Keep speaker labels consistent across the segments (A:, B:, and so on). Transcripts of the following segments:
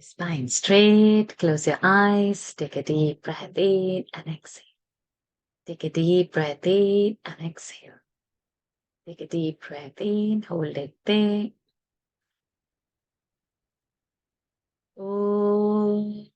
A: Spine straight, close your eyes, take a deep breath in and exhale. Take a deep breath in and exhale. Take a deep breath in, hold it there. Om.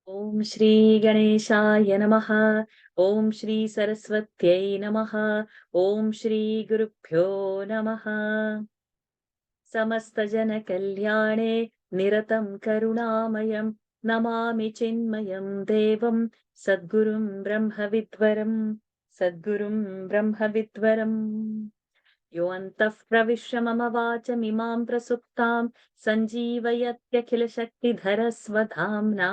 A: Om Shri Ganeshaya Namaha. Om Shri Saraswatyai Namaha. Om Shri Gurubhyo Namaha. समस्तजनकल्याणे निरतं करुणामयं Namami चिन्मयं देवं सद्गुरुं ब्रह्मविद्वरम् यो अन्तः प्रविश्य मम वाचमिमां प्रसुप्तां सञ्जीवयत्यखिलशक्तिधरस्वधाम्ना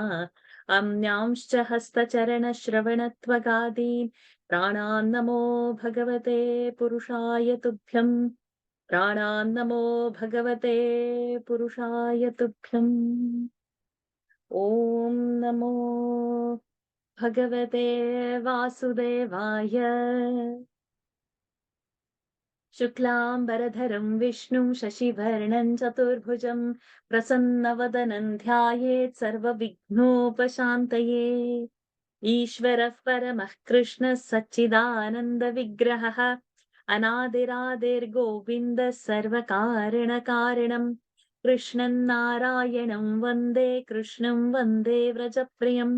A: अन्यांश्च हस्तचरणश्रवणत्वगादीन् प्राणान् नमो भगवते पुरुषाय तुभ्यम् प्राणान् नमो भगवते पुरुषाय तुभ्यम् ॐ नमो भगवते वासुदेवाय शुक्लाम्बरधरं विष्णुं शशिवर्णं चतुर्भुजं प्रसन्नवदनं ध्यायेत् सर्वविघ्नोपशान्तये ईश्वरः परमः कृष्णः सच्चिदानन्दविग्रहः अनादिरादिर्गोविन्दः सर्वकारणकारणं कृष्णं नारायणं वन्दे कृष्णं वन्दे व्रजप्रियं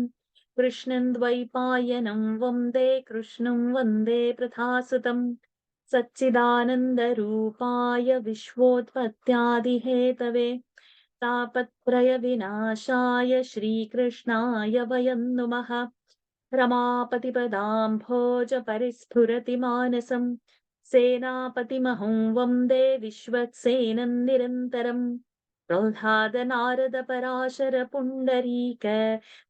A: कृष्णं द्वैपायनं वन्दे कृष्णं वन्दे प्रथासुतं सच्चिदानन्दरूपाय विश्वोत्पत्त्यादिहेतवे तापत्रयविनाशाय श्रीकृष्णाय वयं नुमः रमापतिपदाम्भोज परिस्फुरति मानसं सेनापतिमहं वन्दे विश्वक्सेनं निरन्तरम् प्रह्लादनारदपराशर पुण्डरीक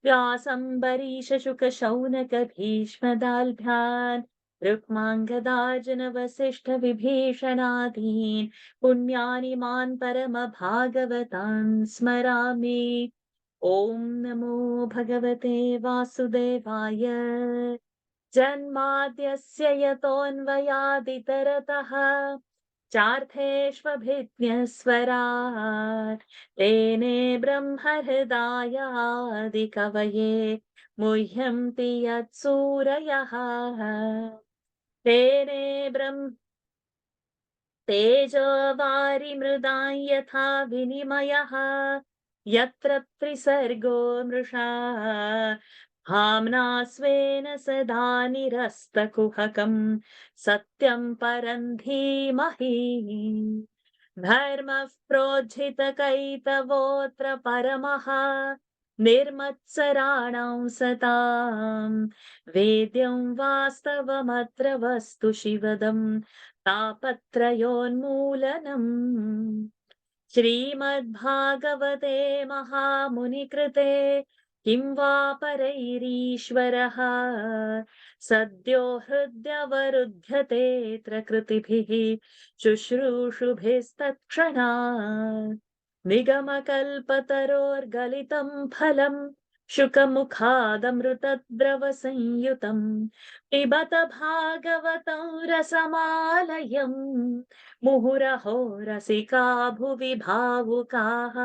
A: व्यासम्बरीशशुकशौनक भीष्मदाल्भ्यान् रुक्माङ्गदार्जुनवसिष्ठविभीषणादीन् पुण्यानि मान् परमभागवतान् स्मरामि ॐ नमो भगवते वासुदेवाय जन्माद्यस्य यतोऽन्वयादितरतः चार्थेष्वभिज्ञस्वराट् तेने ब्रह्महृदायादिकवये मुह्यन्ति यत्सूरयः तेने ब्रह्म तेजो वारिमृदां यथा विनिमयः यत्र त्रिसर्गो मृषा भाम्ना स्वेन सदा निरस्तकुहकं सत्यं परं धीमहि धर्मः प्रोज्झितकैतवोऽत्र परमः निर्मत्सराणां सतां वेद्यं वास्तवमत्र वस्तु शिवदम् तापत्रयोन्मूलनम् श्रीमद्भागवते महामुनिकृते किं वा परैरीश्वरः सद्यो हृद्यवरुध्यतेऽत्र कृतिभिः शुश्रूषुभिस्तत्क्षणात् निगमकल्पतरोर्गलितं फलम् शुकमुखादमृतद्रवसंयुतम् पिबत भागवतं रसमालयम् मुहुरहो रसिका भुवि भावुकाः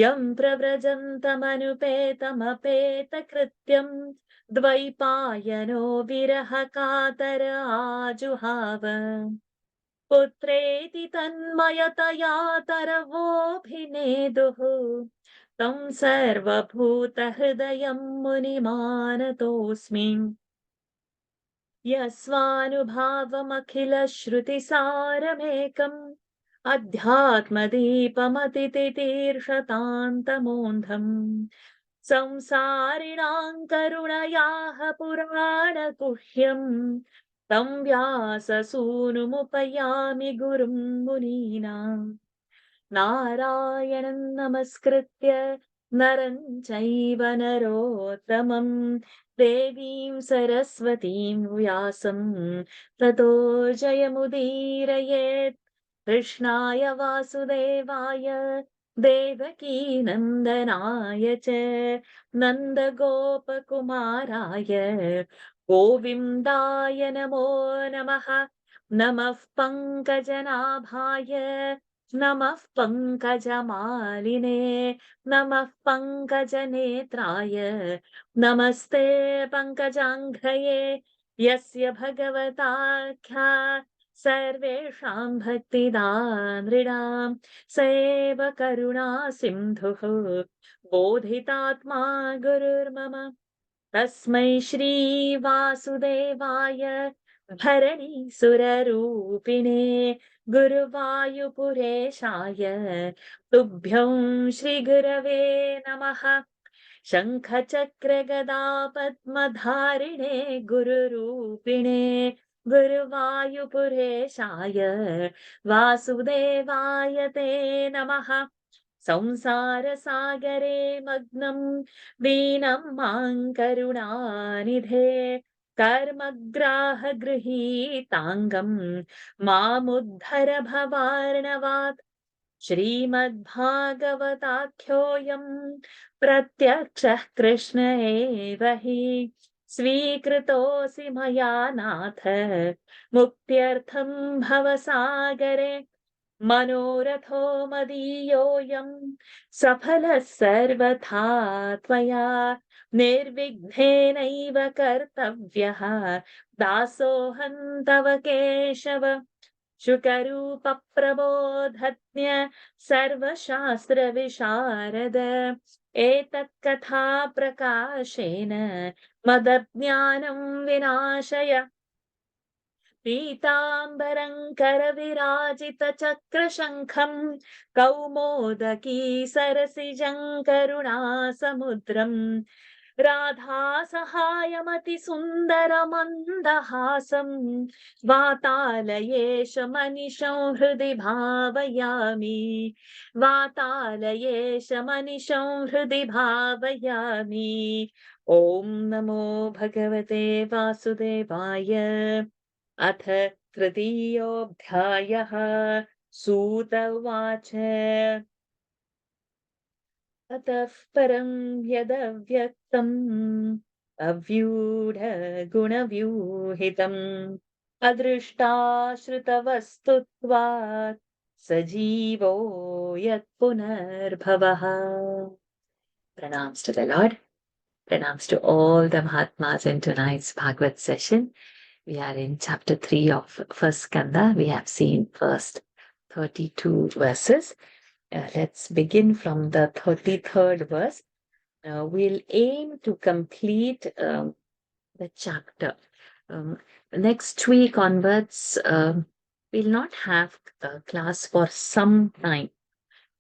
A: यं प्रव्रजन्तमनुपेतमपेतकृत्यं द्वैपायनो विरह कातर आजुहाव पुत्रेति तन्मयतया तरवोऽभिनेदुः तं सर्वभूतहृदयं मुनिमानतोऽस्मि यस्वानुभावमखिलश्रुतिसारमेकम् अध्यात्मदीपमतितितीर्षतान्तमोऽन्धम् संसारिणां करुणयाः पुराणगुह्यम् तं व्याससूनुमुपयामि गुरुं मुनीनाम् नारायणं नमस्कृत्य नरं चैव नरोत्तमं देवीं सरस्वतीं व्यासं ततो जयमुदीरयेत् कृष्णाय वासुदेवाय देवकीनन्दनाय च नन्दगोपकुमाराय गोविन्दाय नमो नमः नमः पङ्कजनाभाय नमः पङ्कजमालिने नमः पङ्कजनेत्राय नमस्ते पङ्कजाङ्घ्रये यस्य भगवताख्या सर्वेषां भक्तिदानृणां सैव करुणा सिन्धुः बोधितात्मा गुरुर्मम तस्मै श्रीवासुदेवाय भरणी सुररूपिणे गुरुवायुपुरेशाय तुभ्यं श्रीगुरवे नमः शङ्खचक्रगदापद्मधारिणे गुरुरूपिणे गुरुवायुपुरेशाय वासुदेवाय ते नमः संसारसागरे मग्नं दीनं मां करुणानिधे कर्मग्राहगृहीताङ्गं मामुद्धर भवार्णवात् श्रीमद्भागवताख्योऽयं प्रत्यक्षः कृष्ण एव हि स्वीकृतोऽसि मया नाथ मुक्त्यर्थं भवसागरे मनोरथो मदीयोऽयं सफलः सर्वथा त्वया निर्विघ्नेनैव कर्तव्यः दासोऽहं तव केशव शुकरूपप्रबोधज्ञ सर्वशास्त्रविशारद एतत्कथा प्रकाशेन मदज्ञानं विनाशय पीताम्बरं करविराजितचक्रशङ्खं कौमोदकी सरसिजं करुणासमुद्रम् राधासहायमतिसुन्दरमन्दहासं वातालयेश मनिषं हृदि भावयामि वातालयेश मनिषं हृदि भावयामि ॐ नमो भगवते वासुदेवाय अथ तृतीयोऽध्यायः सूत उवाच ततः परं यदव्यक्तम् अव्यूढगुणव्यूहितम् अदृष्टाश्रितवस्तुत्वात् सजीवो यत्पुनर्भवः. Pranams to the Lord. Pranams to all the Mahatmas in tonight's Bhagawat session. We are in chapter 3 of first Skanda. We have seen first 32 verses. Let's begin from the 33rd verse. We'll aim to complete the chapter. Next week onwards, we'll not have a class for some time.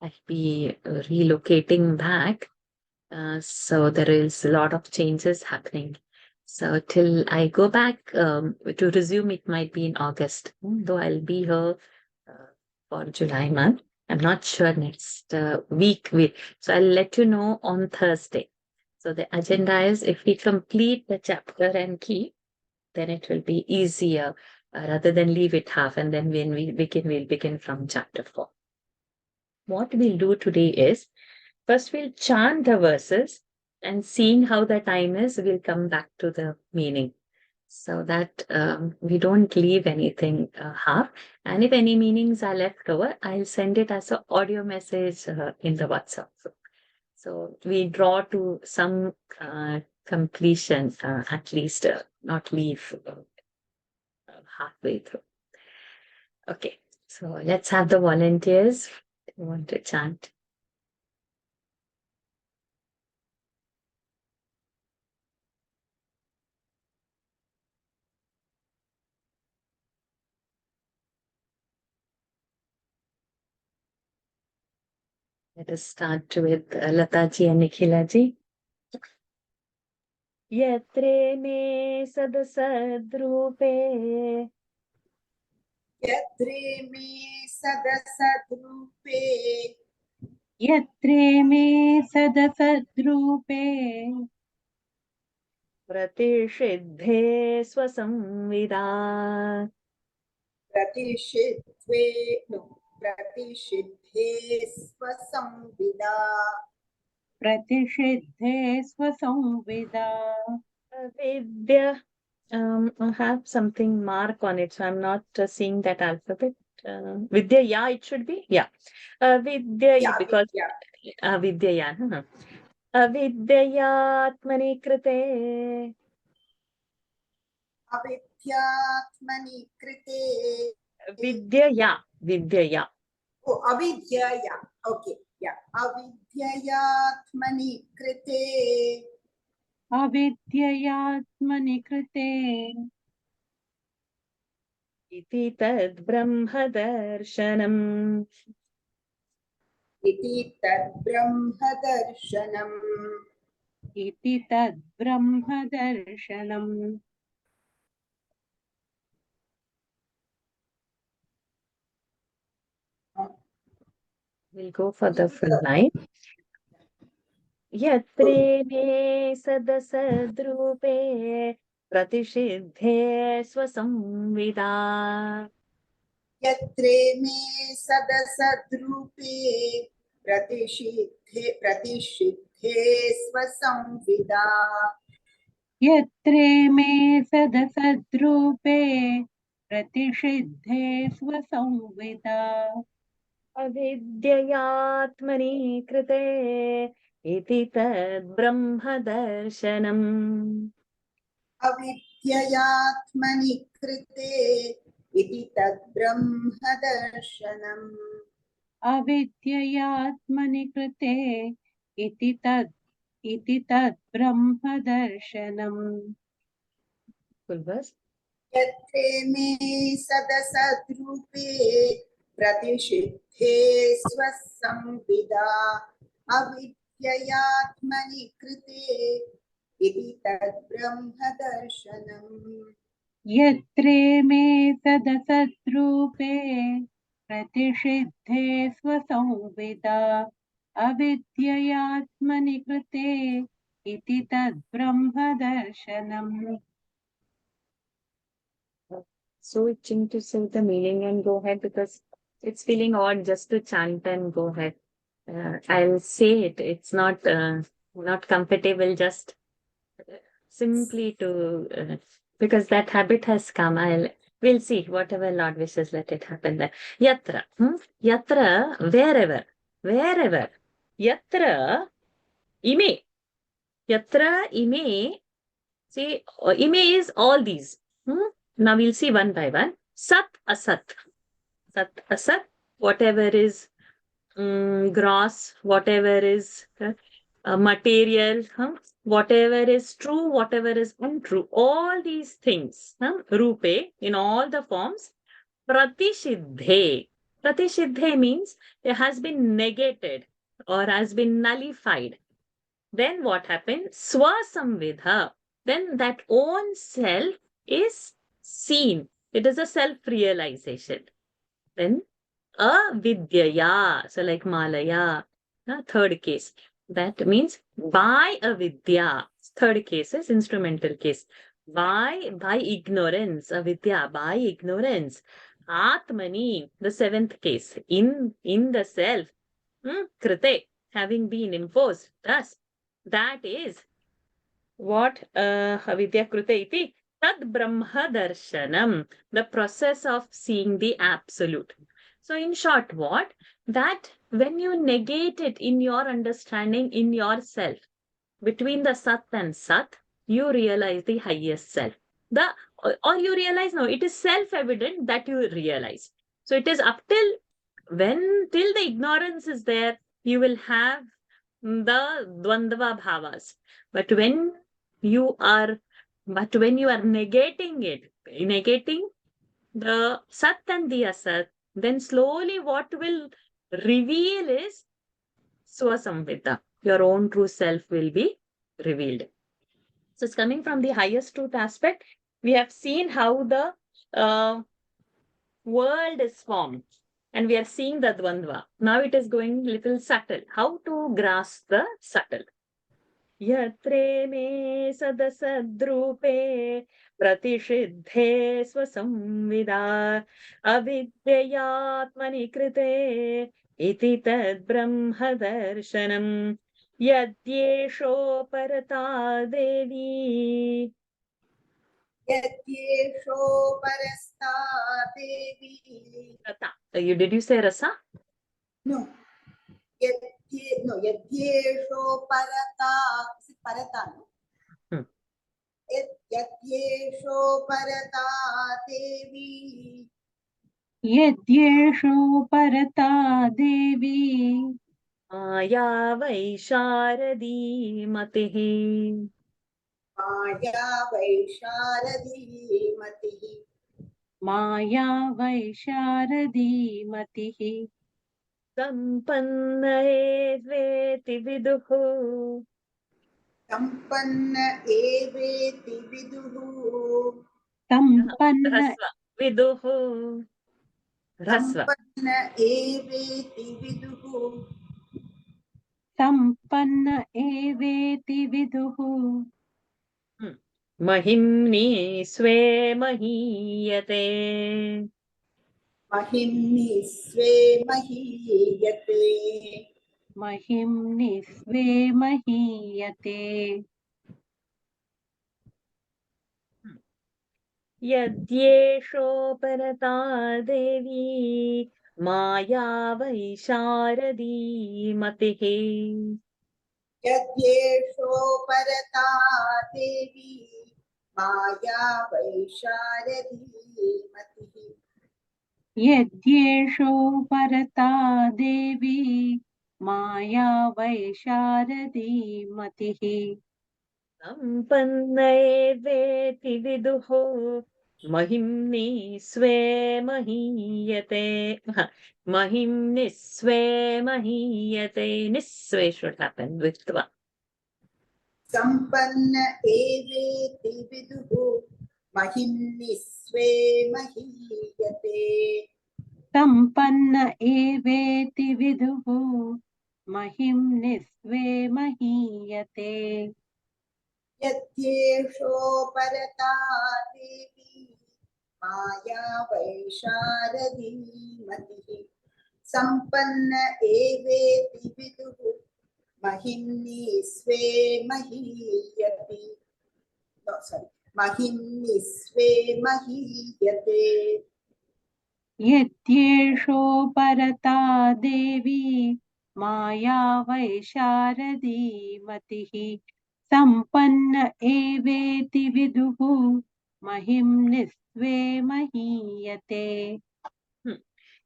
A: I'll be relocating back. So there is a lot of changes happening. So till I go back to resume, it might be in August, though I'll be here for July month. I'm not sure next week. So I'll let you know on Thursday. So the agenda is if we complete the chapter and keep, then it will be easier rather than leave it half. And then when we begin, we'll begin from chapter 4. What we'll do today is first we'll chant the verses and seeing how the time is, we'll come back to the meaning so that we don't leave anything half. And if any meanings are left over, I'll send it as an audio message in the WhatsApp. So we draw to some completion, at least not leave halfway through. Okay, so let's have the volunteers who want to chant. Let us start with Lataji and Nikhilaji. Yatre me sadasadrupe.
B: Yatre me sadasadrupe.
C: यत्रे may सदसद्रूपे
A: Pratishidhe swasamvida.
B: Pratishidhe swasamvida.
C: प्रतिषिद्धे स्वसंविदा
A: Vidya. I have something mark on it, so I'm not seeing that alphabet. Vidya, yeah, it should be. Yeah. Vidya,
B: Yeah,
A: because
B: yeah.
A: Vidya, yeah. Avidyayatmani krite.
B: Avidyatmani krite.
A: Vidya, yeah. Vidya, yeah.
B: Oh, avidyaya. Okay, yeah. Avidyayatmani krite.
C: अविद्ययात्मनि कृते
A: Iti tad brahma darshanam.
B: Iti tad brahma darshanam.
C: इति तद्ब्रह्मदर्शनम्
A: We'll go for the full line. Yatre me sadasadrupe pratishidhe swasamvida.
B: Yatre me sadasadrupe pratishidhe swasamvida.
C: यत्रे may सदसद्रूपे प्रतिषिद्धे स्वसंविदा
A: Avidyayatmani krite iti tad brahma darshanam.
B: Avidyayatmani krite iti tad brahma darshanam.
C: अविद्ययात्मनि कृते इति तत् ब्रह्मदर्शनम्
A: Full verse.
B: यत्रे मे सदसद्रूपे प्रतिषिद्धे स्वसंविदा अविद्ययात्मनि कृते इति तद्ब्रह्मदर्शनम्
C: यत्रे मे सदसद्रूपे प्रतिषिद्धे स्वसंविदा अविद्ययात्मनि कृते इति तद्ब्रह्मदर्शनम्
A: So itching to say the meaning and go ahead because it's feeling odd just to chant and go ahead. I'll say it. It's not comfortable just simply to because that habit has come. We'll see whatever Lord wishes. Let it happen. There. Yatra, yatra, wherever. Yatra, ime, yatra, ime. See, ime is all these. Now we'll see one by one. Sat, asat, sat, asat. Whatever is gross, whatever is material, whatever is true, whatever is untrue, all these things, rupe, in all the forms, pratishidhe. Pratishidhe means it has been negated or has been nullified. Then what happens? Swasamvidha. Then that own self is seen. It is a self-realization. Then avidyaya. So like malaya. Third case. That means by avidya. Third case is instrumental case. By ignorance. Avidya. By ignorance. Atmani. The seventh case. In the self. Krite. Having been imposed. Thus, that is what avidya krite iti. Tad brahma darshanam. The process of seeing the absolute. So in short, what? That when you negate it in your understanding in yourself, between the Sat and Sat, you realize the highest self. Or you realize, no, it is self-evident that you realize. So it is up till the ignorance is there, you will have the Dvandva bhavas. But when you are negating it, negating the Sat and the Asat, then slowly what will reveal is Swasamvita. Your own true self will be revealed. So it's coming from the highest truth aspect. We have seen how the world is formed, and we are seeing the Dvandva. Now it is going little subtle. How to grasp the subtle? Yatre me sadasadrupe pratishidhe swasamvida avidyayatmani krite iti tad brahma darshanam yadyesho parata devi.
B: यद्येषो परस्ता Devi
A: Rata. Did you say rasa?
B: no यद्येषो परता is it parata no यद्येषो परता देवी
C: यद्येषो परता देवी
A: माया वै शारदी मतिः.
B: माया वैशारदी मतिः
C: माया वै शारदी मतिः
A: सम्पन्न एवेति विदुः.
B: सम्पन्न एवेति विदुः
C: सम्पन्न
A: ह्रस्व विदुः. ह्रस्व.
B: सम्पन्न एवेति विदुः
C: सम्पन्न एवेति विदुः
A: महिम्नि स्वे महीयते.
B: महिम्नि स्वे महीयते
C: महिम्नि स्वे महीयते
A: यद्येषोपरता देवी माया वै शारदी मतिः.
B: यद्येषो परता देवी माया वैशारदी मतिः
C: यद्येषो परता देवी माया वै शारदी मतिः
A: सम्पन्न एवेति विदुः महिम्नि स्वे महीयते. महिम्नि स्वे महीयते. निस्वे should happen with tva.
B: सम्पन्न एवेति विदुः महिम्नि स्वे महीयते
C: सम्पन्न एवेति विदुः महिम्नि स्वे महीयते
B: यद्येषो परता देवी माया वैशारदी मतिः सम्पन्न एवेति विदुः महिम्नि स्वे महीयते महिम्नि स्वे महीयते
C: यद्येषो परता देवी माया वै शारदी मतिः सम्पन्न एवेति विदुः महिम्नि स्वे महीयते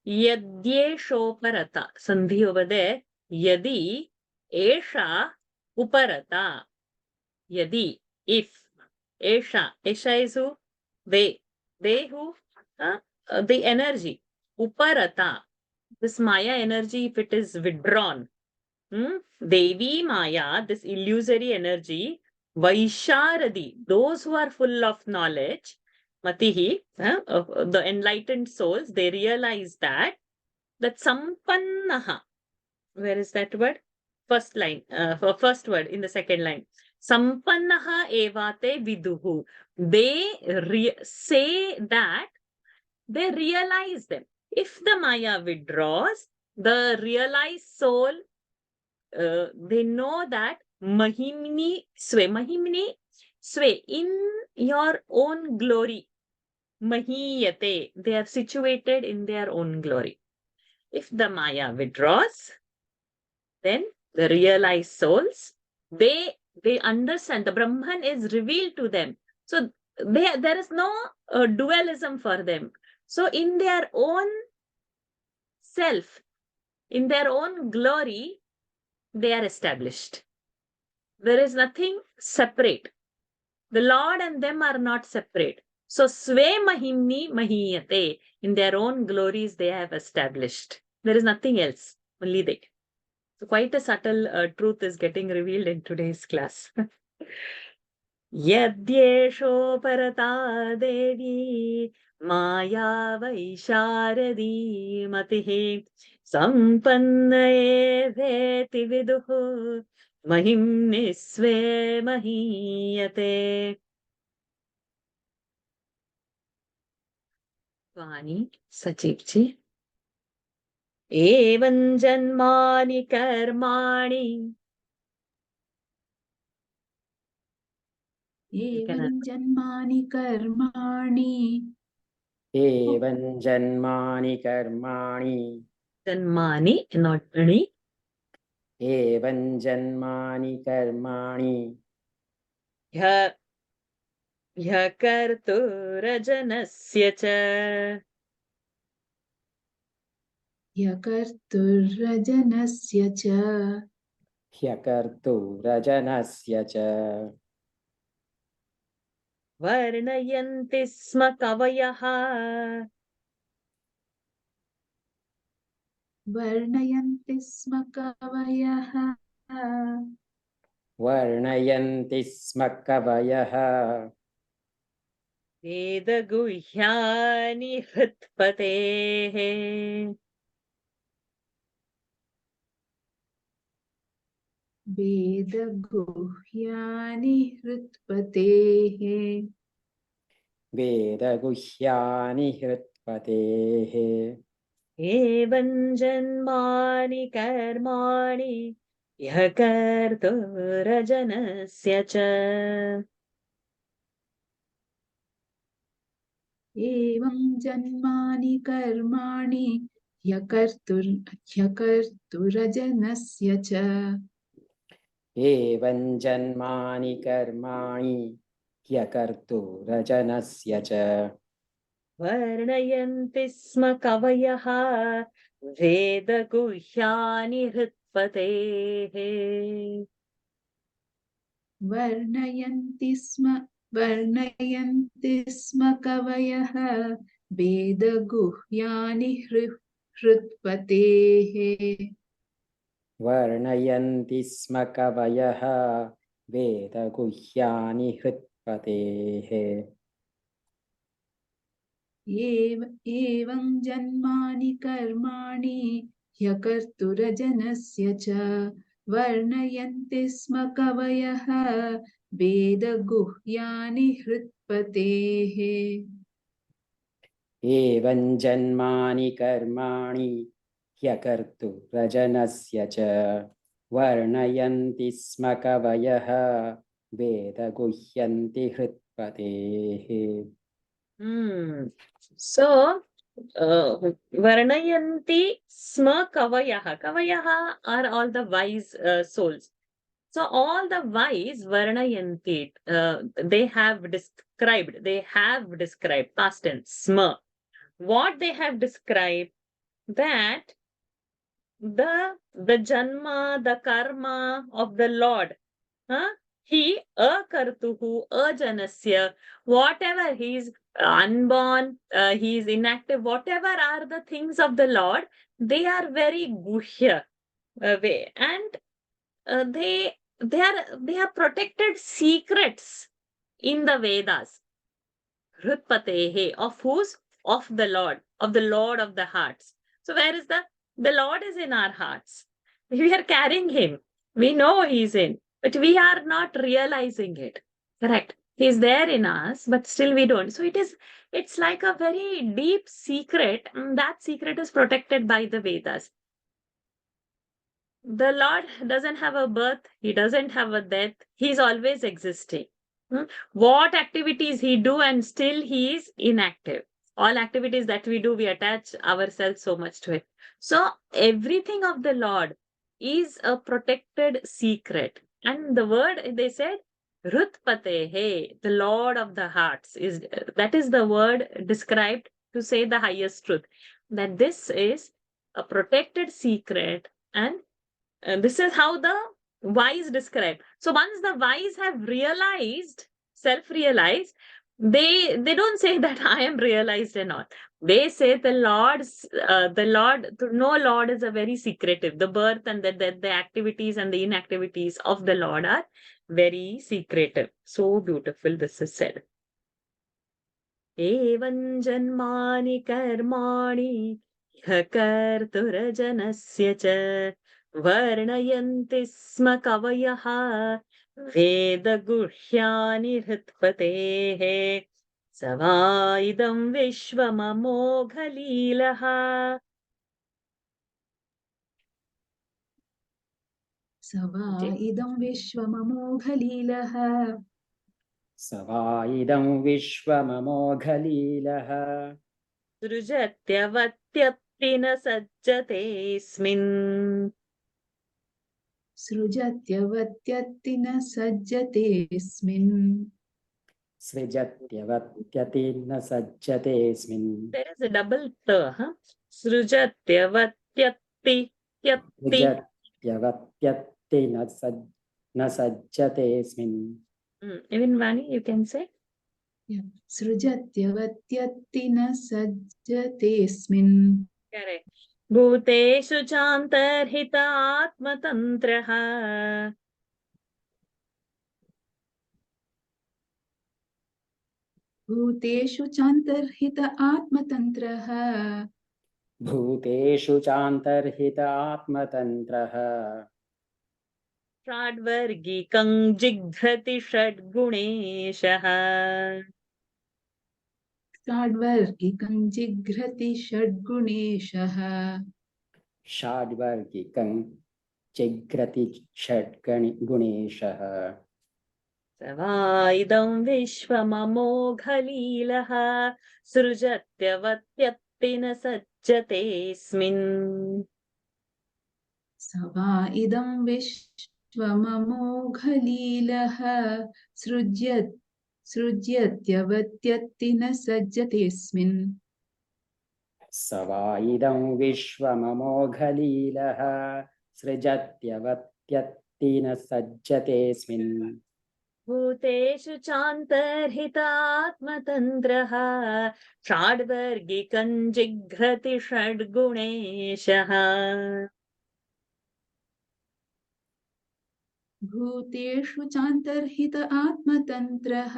A: यद्येषोपरता. Sandhi over there. Yadi esha uparata. Yadi, if. Esha is who? They who? The energy. Uparata. This Maya energy, if it is withdrawn. Devi Maya, this illusory energy. Vaisharadi, those who are full of knowledge. Matihi, the enlightened souls, they realize that Sampannaha. Where is that word? First line, first word in the second line. Sampannaha evate viduhu. They say that they realize them. If the Maya withdraws, the realized soul, they know that Mahimni Swe, in your own glory. Mahiyate, they are situated in their own glory. If the Maya withdraws, then the realized souls, they understand the Brahman is revealed to them. So there is no dualism for them. So in their own self, in their own glory, they are established. There is nothing separate. The Lord and them are not separate. So Sve Mahimni Mahiyate, in their own glories they have established. There is nothing else, only they. So quite a subtle truth is getting revealed in today's class. Yadyesho parata devi maya vaisharadi matihi sampanna veti viduhu mahim nisve mahiyate. Vani Sachivji. Evan janmani karmani.
D: एवं जन्मानि कर्माणि
E: एवं जन्मानि कर्माणि
A: Janmani, not ani.
E: एवं जन्मानि कर्माणि
A: ह्य ह्यकर्तुरजनस्य च.
D: ह्यकर्तुर्रजनस्य च
E: ह्यकर्तुरजनस्य च
A: वर्णयन्ति स्म कवयः
D: वर्णयन्ति स्म कवयः
E: वर्णयन्ति स्म कवयः
A: वेदगुह्यानि हृत्पतेः.
D: वेदगुह्यानि हृत्पतेः
E: वेदगुह्यानि हृत्पतेः
A: एवं जन्मानि कर्माणि यः कर्तुरजनस्य च.
D: एवं जन्मानि कर्माणि ह्यकर्तुरजनस्य च
E: एवं जन्मानि कर्माणि ह्यकर्तुरजनस्य च
A: वर्णयन्ति स्म कवयः वेदगुह्यानि हृत्पतेः.
D: वर्णयन्ति स्म कवयः वेदगुह्यानि हृत्पतेः
E: वर्णयन्ति स्म कवयः वेदगुह्यानि हृत्पतेः
D: एवं जन्मानि कर्माणि ह्यकर्तुरजनस्य च वर्णयन्ति स्म कवयः वेदगुह्यानि हृत्पतेः
E: एवं जन्मानि कर्माणि ह्यकर्तुरजनस्य च वर्णयन्ति स्म कवयः वेदगुह्यन्ति हृत्पतेः
A: So, varnayanti sma kavayah. Kavayah are all the wise souls. So all the wise varnayanti, they have described past tense sma. What they have described, that the janma, the karma of the Lord, he akartuhu ajanasya, whatever he is unborn, he is inactive, whatever are the things of the Lord, they are very guhya way, and they are protected secrets in the Vedas. Hrutpatehe, of whose? Of the Lord of the hearts. So where is the Lord is in our hearts. We are carrying him. We know he's in, but we are not realizing it. Correct. He's there in us, but still we don't. So it's like a very deep secret. That secret is protected by the Vedas. The Lord doesn't have a birth, he doesn't have a death, he's always existing. What activities he do, and still he is inactive. All activities that we do, we attach ourselves so much to it. So everything of the Lord is a protected secret. And the word they said, Rutpatehe, the Lord of the hearts, that is the word described to say the highest truth. That this is a protected secret, and this is how the wise describe. So once the wise have realized, self-realized, they don't say that I am realized and all. They say the Lord, to know Lord is a very secretive. The birth and the activities and the inactivities of the Lord are very secretive. So beautiful this is said. Evan janmani karmani कर्तुरजनस्य च वर्णयन्ति स्म कवयः वेदगुह्यानि हृत्पतेः स वा इदं विश्वममोघलीलः.
D: स वा इदं विश्वममोघलीलः
E: स वा इदं विश्वममोघलीलः
A: सृजत्यवत्यत्ति न सज्जतेऽस्मिन्
D: सृजत्यवत्यत्ति न सज्जतेऽस्मिन्
E: सृजत्यवत्यति न सज्जतेऽस्मिन्.
A: There is a double t, huh? Srujatyavatyatti yatti.
E: सृजत्यवत्यति न सज्जतेऽस्मिन्.
A: Even Vani, you can say.
D: सृजत्यवत्यत्ति न सज्जतेऽस्मिन्.
A: Correct. Bhuteshu chantarhita atmatantraha.
D: भूतेषु चान्तर्हित आत्मतन्त्रः
E: भूतेषु चान्तर्हित आत्मतन्त्रः
A: षड्वर्गिकं जिघ्रति षड्गुणेशः.
D: षड्वर्गिकं जिघ्रति षड्गुणेशः
E: षड्वर्गिकं जिघ्रति षड्गुणेशः.
A: स वा इदं विश्वममोघलीलः सृजत्यवत्यत्ति न सज्जतेऽस्मिन्.
D: स वा इदं विश्वममोघलीलः सृज्यत्यवत्यत्ति न सज्जतेऽस्मिन्.
E: स वा इदं विश्वममोघलीलः सृजत्यवत्यत्ति न सज्जतेऽस्मिन्.
A: भूतेषु चान्तर्हितात्मतन्त्रः षड्वर्गिकं जिघ्रति षड्गुणेशः.
D: भूतेषु चान्तर्हित आत्मतन्त्रः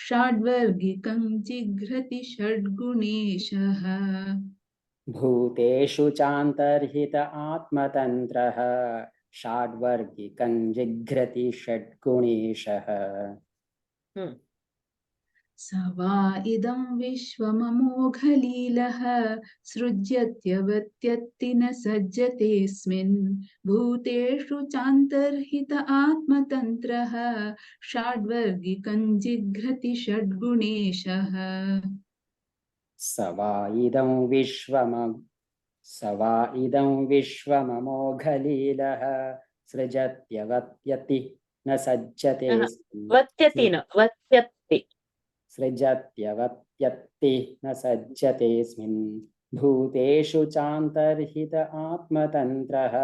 D: षड्वर्गिकं जिघ्रति षड्गुणेशः.
E: भूतेषु चान्तर्हित आत्मतन्त्रः षड्वर्गिकं जिघ्रति षड्गुणेशः.
D: स वा इदं विश्वममोघलीलः सृज्यत्यवत्यत्ति न सज्जतेऽस्मिन्. भूतेषु चान्तर्हित आत्मतन्त्रः षड्वर्गिकं जिघ्रति षड्गुणेशः.
E: स वा इदं विश्वममोघलीलः सृजत्यवत्यति न सज्जतेऽस्मिन्.
A: वत्यति न वत्यत्ति.
E: सृजत्यवत्यत्ति न सज्जतेऽस्मिन्. भूतेषु चान्तर्हित आत्मतन्त्रः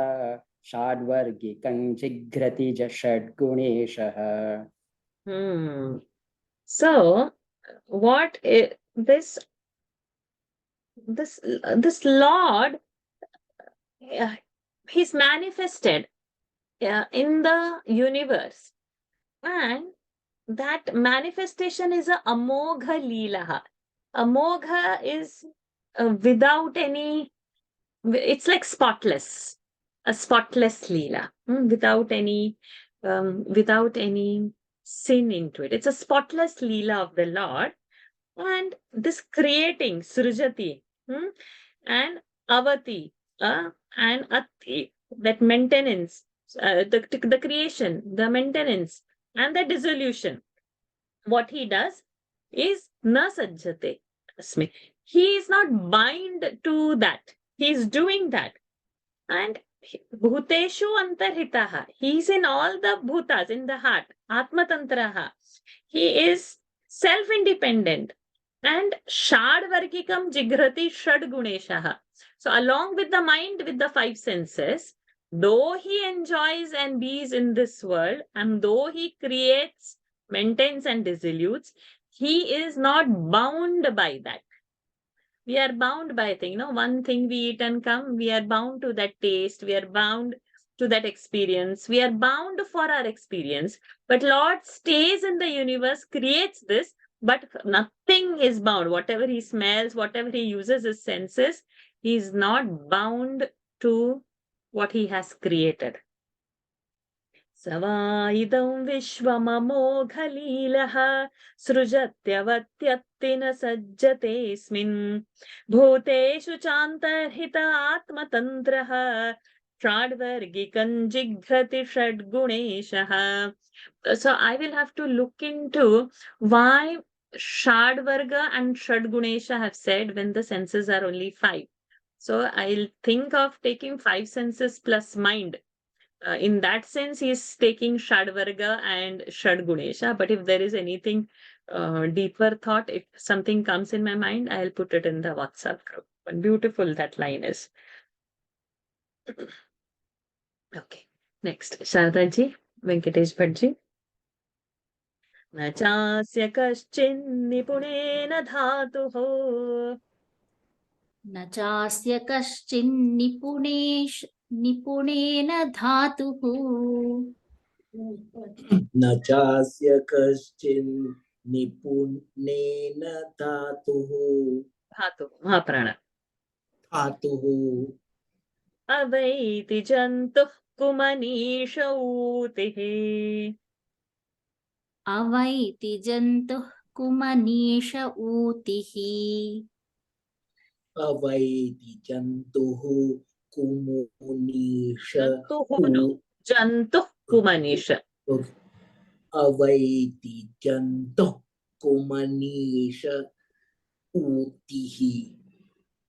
E: षड्वर्गिकं जिघ्रति षड्गुणेशः.
A: So what is this Lord, he's manifested in the universe, and that manifestation is a amogha leela. Amogha is without any, it's like spotless, a spotless leela, without any sin into it. It's a spotless leela of the Lord. And this creating srujati and avati and ati, that maintenance, the creation, the maintenance and the dissolution, what he does is na sajjate asmi. He is not bind to that. He is doing that. And bhuteshu antarhitaha, he is in all the bhutas, in the heart, atmatantraha. He is self-independent. And shadvargikam jigrati shadguneshaha. So along with the mind, with the five senses, though he enjoys and bees in this world, and though he creates, maintains and dissolutes, he is not bound by that. We are bound by thing, one thing we eat and come, we are bound to that taste, we are bound to that experience. We are bound for our experience. But Lord stays in the universe, creates this, but nothing is bound. Whatever he smells, whatever he uses his senses, he is not bound to what he has created. Sava idam vishvamamoghalīlaha srujatyavatyatina sajjatesmin bhuteshu chantarhita atmatantraha shadvargikam jighrati shadguneshah. So I will have to look into why Shadvarga and Shadgunesha have said when the senses are only 5. So I'll think of taking 5 senses plus mind. In that sense, he's taking Shadvarga and Shadgunesha. But if there is anything deeper thought, if something comes in my mind, I'll put it in the WhatsApp group. And beautiful that line is. Okay. Next, Shardaji, Venkatesh Bhattji. न चास्य कश्चिन्निपुणेन धातुः
F: न चास्य कश्चिन्निपुणेन धातुः
G: न चास्य कश्चिन् निपुणेन धातुः
A: महाप्राण
G: धातुः
A: अवैति जन्तुः कुमनीषौतिः
F: अवैति जन्तुः कुमनीष ऊतिः
G: अवैति जन्तुः कुमुनीष
A: जन्तुः कुमनीष
G: अवैति जन्तुः कुमनीष ऊतिः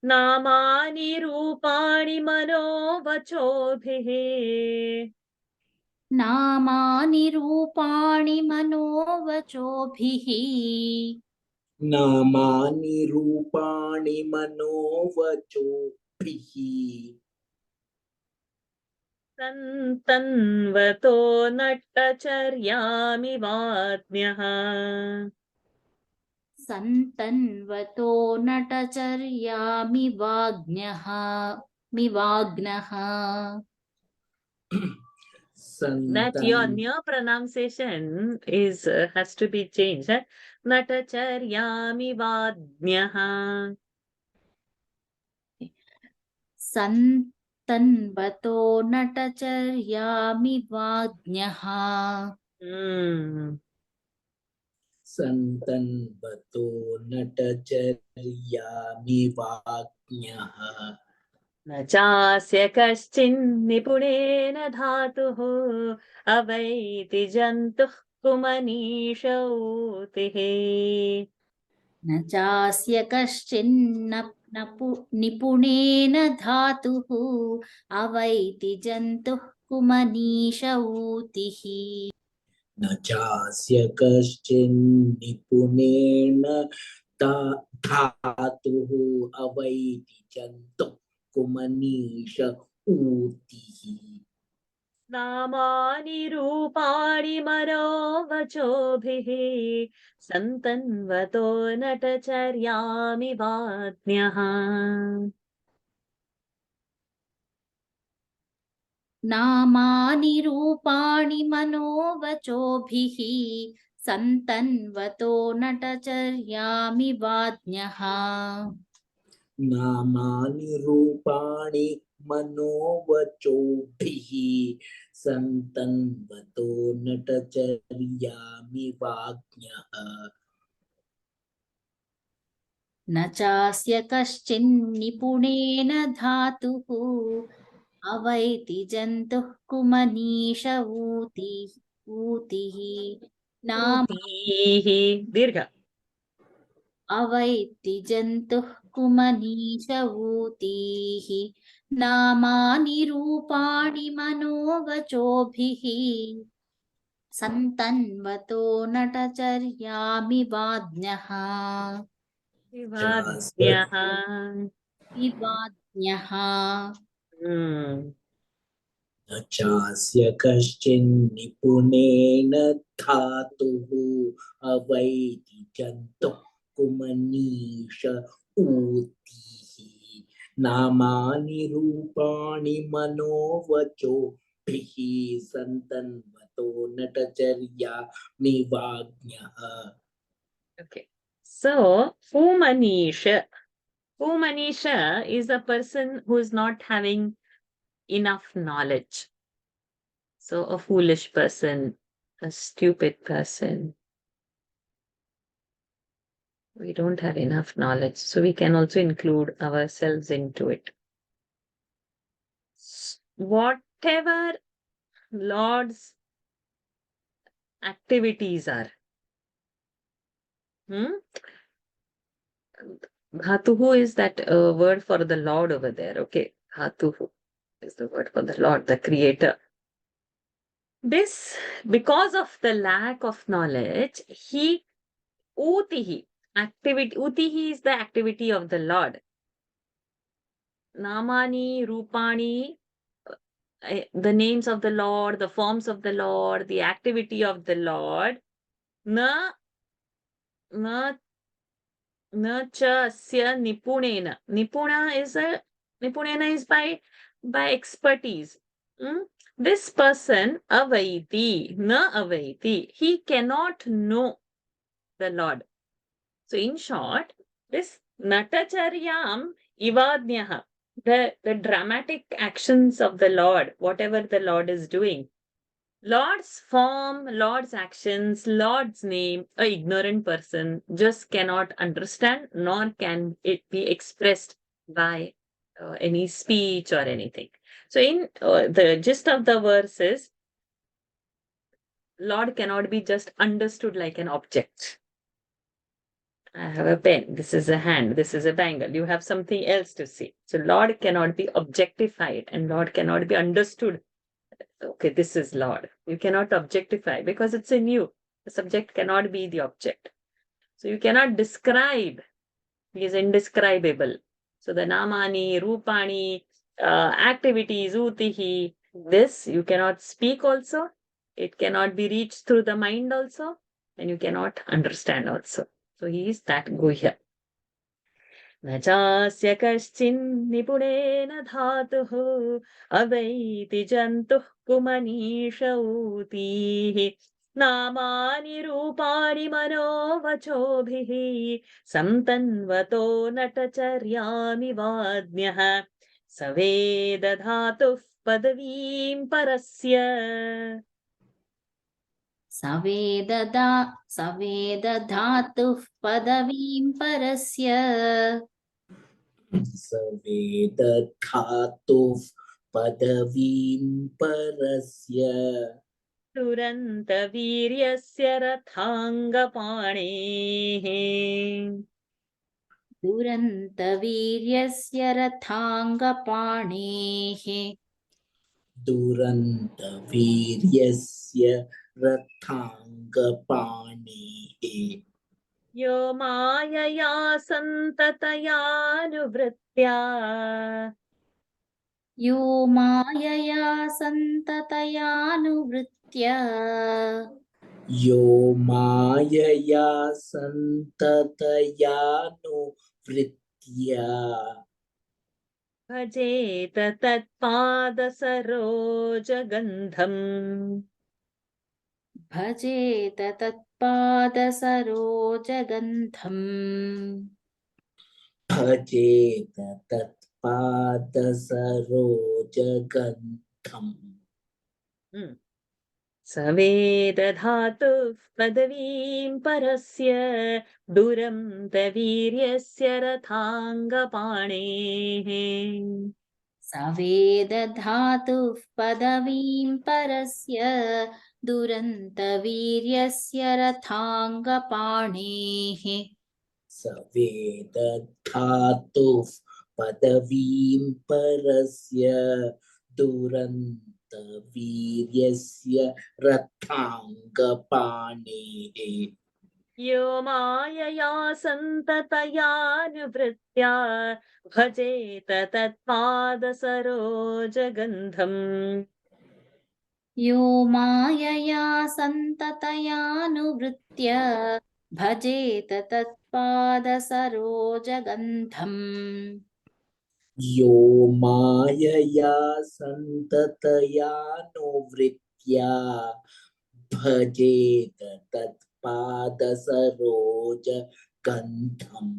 A: नामानि रूपाणि मनोवचोभिः
F: नामानि रूपाणि मनोवचोभिः
G: नामानि रूपाणि मनोवचोभिः
A: सन्तन्वतो नट्टचर्यामिवाज्ञः
F: सन्तन्वतो नटचर्यामिवाज्ञः
A: That your nya pronunciation is has to be changed. Natacharyami vadnyaha.
F: सन्तन्वतो नटचर्यामिवाज्ञः
G: सन्तन्वतो नटचर्यामिवाज्ञः
A: न चास्य कश्चिन्निपुणेन धातुः अवैति जन्तुः कुमनीषौतिः
F: न चास्य कश्चिन्निपुणेन धातुः अवैति जन्तुः कुमनीष ऊतिः
G: न चास्य कश्चिन्निपुणेन धातुः अवैति जन्तुः कुमनीष ऊतिः
A: नामानि रूपाणि मनोवचोभिः सन्तन्वतो नटचर्यामिवाज्ञः
F: नामानि रूपाणि मनोवचोभिः सन्तन्वतो नटचर्यामिवाज्ञः
G: नामानि रूपाणि मनोवचोभिः सन्तन्वतो नटचर्यामिवाज्ञः
F: न चास्य कश्चिन्निपुणेन धातुः अवैति जन्तुः कुमनीष ऊतिः
A: दीर्घ
F: अवैति जन्तुः कुमनीष ऊतिः नामानि रूपाणि मनोवचोभिः सन्तन्वतो नटचर्यामिवाज्ञः विवाज्ञः
G: न चास्य कश्चिन्निपुणेन धातुः अवैति जन्तुः कुमनीष ऊतिः नामानि रूपाणि मनोवचोभिः सन्तन्वतो नटचर्यामिवाज्ञः.
A: Okay. So, Fumanisha. Fumanisha is a person who is not having enough knowledge. So, a foolish person, a stupid person. We don't have enough knowledge. So, we can also include ourselves into it. Whatever Lord's activities are, Dhatuhu is that word for the Lord over there. Okay. Dhatuhu is the word for the Lord, the creator. This, because of the lack of knowledge, Utihi, activity, Utihi is the activity of the Lord. Namani, Rupani, the names of the Lord, the forms of the Lord, the activity of the Lord. Na, na, na cha asya nipunena. Nipunena is by expertise. This person, avaiti, na avaiti, he cannot know the Lord. So in short, this natacharyam ivadnyaha, the dramatic actions of the Lord, whatever the Lord is doing, Lord's form, Lord's actions, Lord's name, a ignorant person just cannot understand, nor can it be expressed by any speech or anything. So in the gist of the verse is, Lord cannot be just understood like an object. I have a pen, this is a hand, this is a bangle. You have something else to see. So Lord cannot be objectified and Lord cannot be understood. Okay, this is Lord. You cannot objectify because it's in you. The subject cannot be the object. So you cannot describe. He is indescribable. So the namani, rupani, activities, utihi, this you cannot speak also. It cannot be reached through the mind also. And you cannot understand also. So he is that Guhya. न चास्य कश्चिन्निपुणेन धातुः अवैति जन्तुः कुमनीषौतीः नामानि रूपाणि मनोवचोभिः संतन्वतो नटचर्यामिवाज्ञः स वेदधातुः पदवीं परस्य
F: सवेदधातुः पदवीं परस्य
G: सवेदधातुः पदवीं परस्य
A: दुरन्तवीर्यस्य रथाङ्गपाणेः
F: दुरन्तवीर्यस्य रथाङ्गपाणेः
G: दुरन्तवीर्यस्य रथाङ्गपाणेः
A: यो मायया सन्ततयानुवृत्त्या
F: यो मायया सन्ततयानुवृत्त्या
G: यो मायया सन्ततयानुवृत्त्या
A: भजेत तत्पादसरोजगन्धम्
F: भजेत तत्पादसरोजगन्धम्
G: भजेत तत्पादसरोजगन्धम्
A: स वेदधातुः पदवीं परस्य दुरन्तवीर्यस्य रथाङ्गपाणेः
F: स वेदधातुः पदवीं परस्य दुरन्तवीर्यस्य रथाङ्गपाणेः
G: स वेदधातुः पदवीं परस्य दुरन्तवीर्यस्य रथाङ्गपाणेः
A: यो मायया सन्ततयानुवृत्त्या भजेत तत्पादसरोजगन्धम्
F: यो मायया सन्ततयानुवृत्त्या भजेत तत्पादसरोजगन्धम्
G: यो मायया सन्ततयानुवृत्त्या भजेत तत्पादसरोजगन्धम्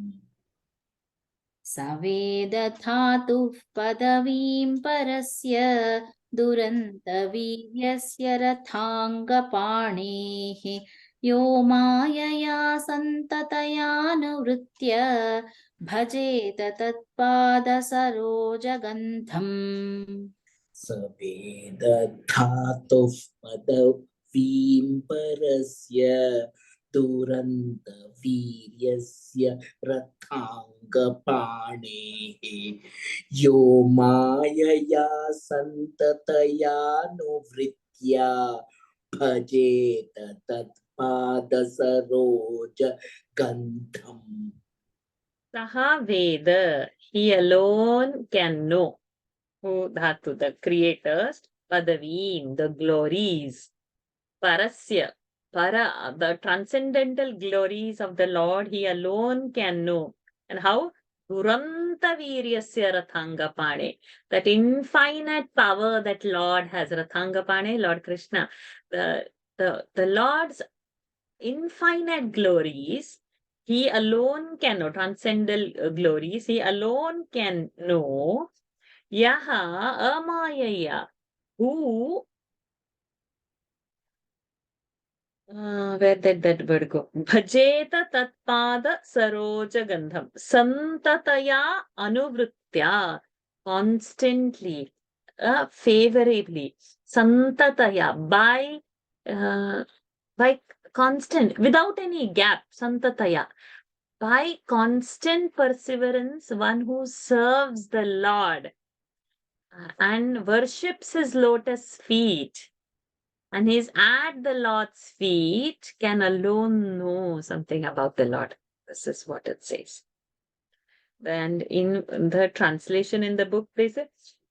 F: स वेदधातुः पदवीं परस्य दुरन्तवीर्यस्य रथाङ्गपाणेः यो मायया सन्ततयानुवृत्य भजेत तत्पादसरोजगन्धम्
G: स वेदधातुः पदवीं परस्य दुरन्तवीर्यस्य रथाङ्गपाणेः यो मायया सन्ततयानुवृत्त्या भजेत तत्पादसरोजगन्धम्
A: Saha Veda, he alone can know. Who dhatu, the creators, Padavim, the glories, Parasya, Para, the transcendental glories of the Lord, he alone can know. And how? Duranta Viryasya Rathangapane, that infinite power that Lord has, Rathangapane, Lord Krishna, the Lord's infinite glories, he alone can know, transcendental glories, he alone can know. Yaha amayaya, who, where did that word go? Bhajeta tatpada saroja gandham. Santataya anuvrittya, constantly, favorably. Santataya, by constant, without any gap. Santataya, by constant perseverance, one who serves the Lord and worships his lotus feet and is at the Lord's feet can alone know something about the Lord. This is what it says. And in the translation in the book, they say,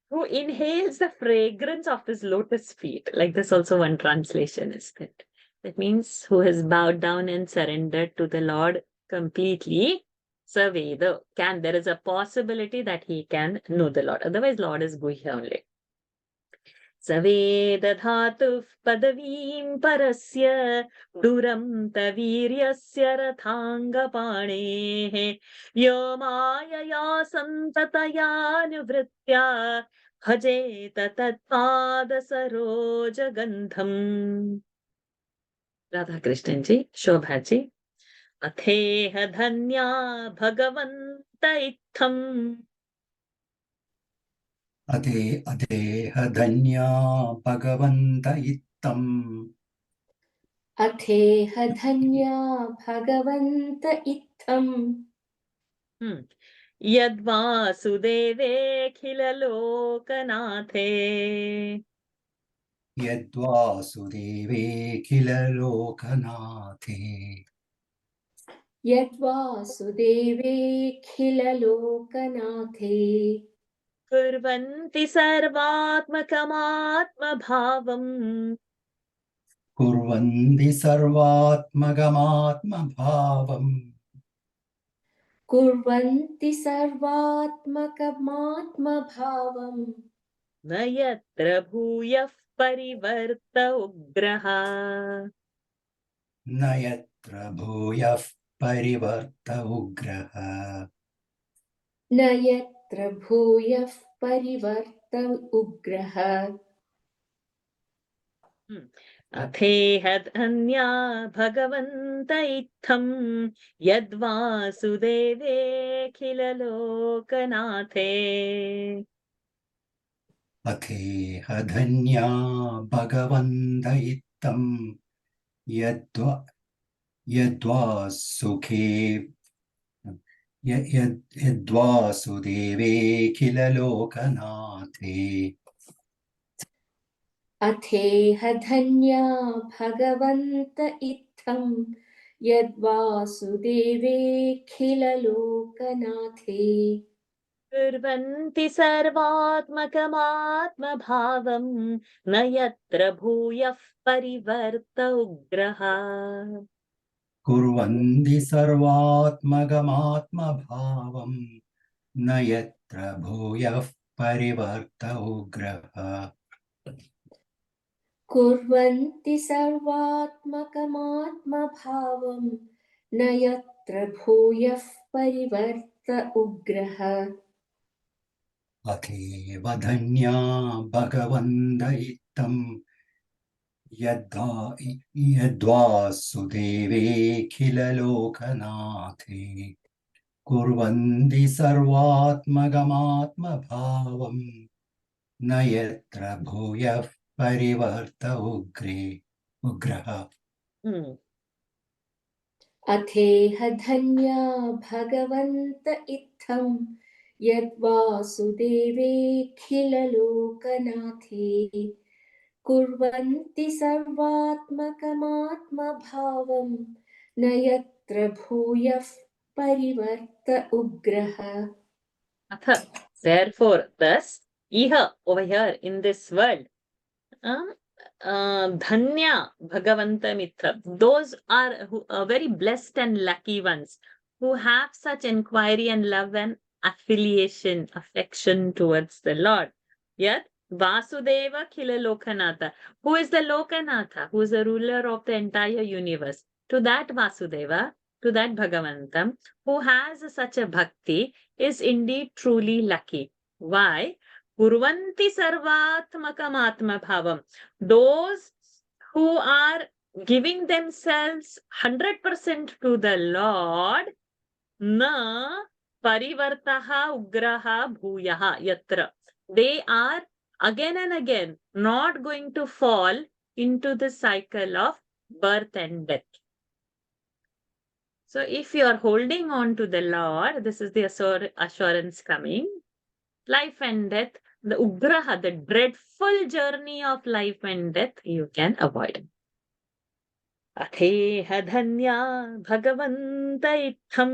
A: who inhales the fragrance of his lotus feet. Like this also one translation is that. That means who has bowed down and surrendered to the Lord completely. Saveda can, there is a possibility that he can know the Lord. Otherwise, Lord is Guhya only. सवेदधातुः पदवीं परस्य दुरन्तवीर्यस्य रथाङ्गपाणेः यो मायया सन्ततयानुवृत्त्या भजेत तत्पादसरोजगन्धम्. राधा कृष्णन जी, शोभा जी. अथेह धन्या भगवन्त इत्थम्.
H: अदेह धन्या भगवन्त इत्थम्
I: अथेह धन्या भगवन्त इत्थम्
A: यद्वासुदेवेऽखिललोकनाथे
H: यद्वासुदेवेऽखिललोकनाथे
I: यद्वासुदेवेऽखिललोकनाथे
A: कुर्वन्ति सर्वात्मकमात्मभावम्
H: कुर्वन्ति सर्वात्मगमात्मभावम्
I: कुर्वन्ति सर्वात्मकमात्मभावम्
A: न यत्र भूयः परिवर्त उग्रः
H: न यत्र भूयः परिवर्त उग्रः
I: न यत्र भूयः परिवर्त उग्रः
A: अथेह धन्या भगवन्त इत्थम् यद्वासुदेवेऽखिललोकनाथे
H: अथेह धन्या भगवन्त इत्थम् यद्वासुदेवेऽखिललोकनाथे
I: अथेह धन्या भगवन्त इत्थम् यद्वासुदेवेऽखिललोकनाथे
A: कुर्वन्ति सर्वात्मकमात्मभावम् न यत्र भूयः परिवर्त उग्रः
H: कुर्वन्ति सर्वात्मगमात्मभावम् न यत्र यत्र भूयः परिवर्त उग्रः
I: कुर्वन्ति सर्वात्मकमात्मभावं न यत्र भूयः परिवर्त उग्रः
H: अथेव धन्या भगवन्त यद्वासुदेवेऽखिललोकनाथे कुर्वन्ति सर्वात्मगमात्मभावम् न यत्र भूयः परिवर्त उग्रः
I: अथेह धन्या भगवन्त इत्थं यद्वासुदेवेऽखिललोकनाथे कुर्वन्ति सर्वात्मकमात्मभावं न यत्र भूयः परिवर्त उग्रः
A: Atha, therefore, thus, iha, over here in this world, Dhanya Bhagavanta Mitra, those are who are very blessed and lucky ones who have such inquiry and love and affiliation, affection towards the Lord. Yet, Vasudeva Khila Lokanatha, who is the Lokanatha, who is the ruler of the entire universe. To that Vasudeva, to that Bhagavantam, who has such a bhakti, is indeed truly lucky. Why? Kurvanti sarvatmakam atma bhavam. Those who are giving themselves 100% to the Lord, na parivartaha ugraha bhuyaha yatra. They are again and again not going to fall into the cycle of birth and death. So if you are holding on to the Lord, this is the assurance coming. Life and death, the ugraha, the dreadful journey of life and death, you can avoid. अथेह धन्या भगवन्त इत्थं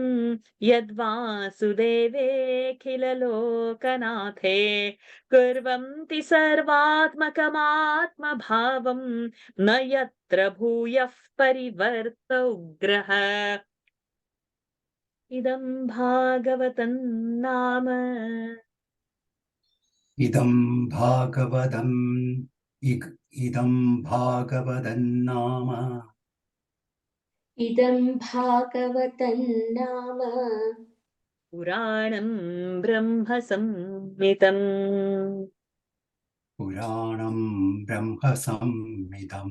A: यद्वासुदेवेऽखिललोकनाथे कुर्वन्ति सर्वात्मकमात्मभावं न यत्र भूयः परिवर्त उग्रः इदं भागवतं नाम
H: इदं भागवदन्नाम
I: इदं भागवतं नाम
A: पुराणं ब्रह्मसंहितं
H: पुराणं ब्रह्मसंहितं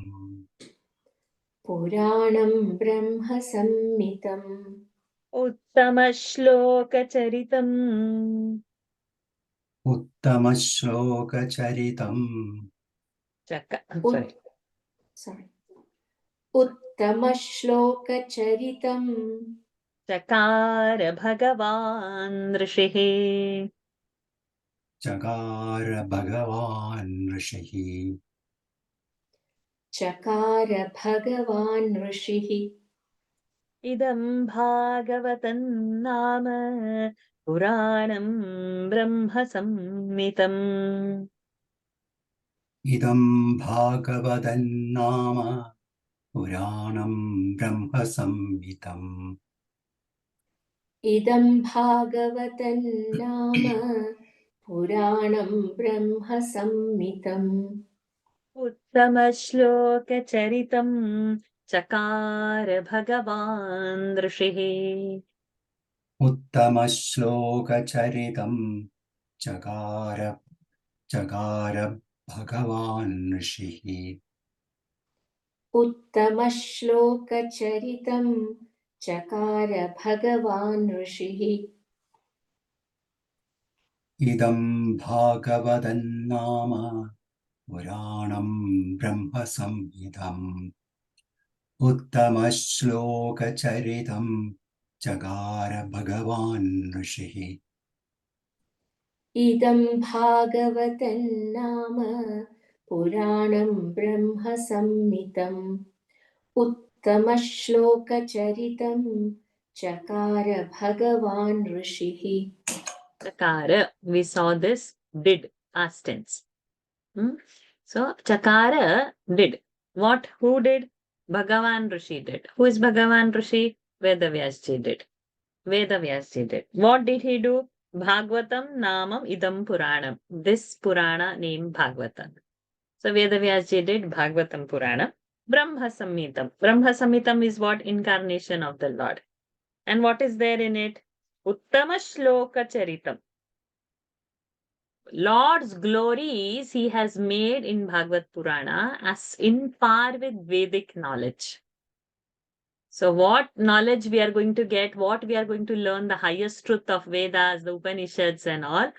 I: पुराणं ब्रह्मसंहितम्
A: उत्तमश्लोकचरितम्
H: उत्तमश्लोकचरितम्
I: उत्तमश्लोकचरितम्
A: चकार भगवान् ऋषिः
H: चकार भगवान् ऋषिः
I: चकार भगवान् ऋषिः
A: इदं भागवतं नाम पुराणं ब्रह्मसंहितम्
H: इदं भागवदन्नाम पुराणं ब्रह्मसंहितम्
I: इदं भागवतं नाम पुराणं ब्रह्मसंहितम्
A: उत्तमश्लोकचरितं चकार भगवान् ऋषिः
H: उत्तमश्लोकचरितं चकार भगवान् ऋषिः
I: उत्तमश्लोकचरितं चकार भगवान् ऋषिः
H: इदं भागवदन्नाम पुराणं ब्रह्मसंहितम् उत्तमश्लोकचरितं चकार भगवान् ऋषिः
I: इदं भागवतं नाम पुराणं ब्रह्मसंहितम् उत्तमश्लोकचरितं चकार भगवान् ऋषिः
A: Chakara, we saw this, did, past tense. So, Chakara did. What? Who did? Bhagavan Rishi did. Who is Bhagavan Rishi? Vedavyasji did. Vedavyasji did. What did he do? Bhagavatam Namam Idam Puranam. This Purana named Bhagavatam. So Vedavyasji did Bhagavatam Purana. Brahma Samhitam. Brahma Samhitam is what? Incarnation of the Lord. And what is there in it? Uttama Shloka Charitam. Lord's glories he has made in Bhagavad Purana as in par with Vedic knowledge. So what knowledge we are going to get, what we are going to learn, the highest truth of Vedas, the Upanishads and all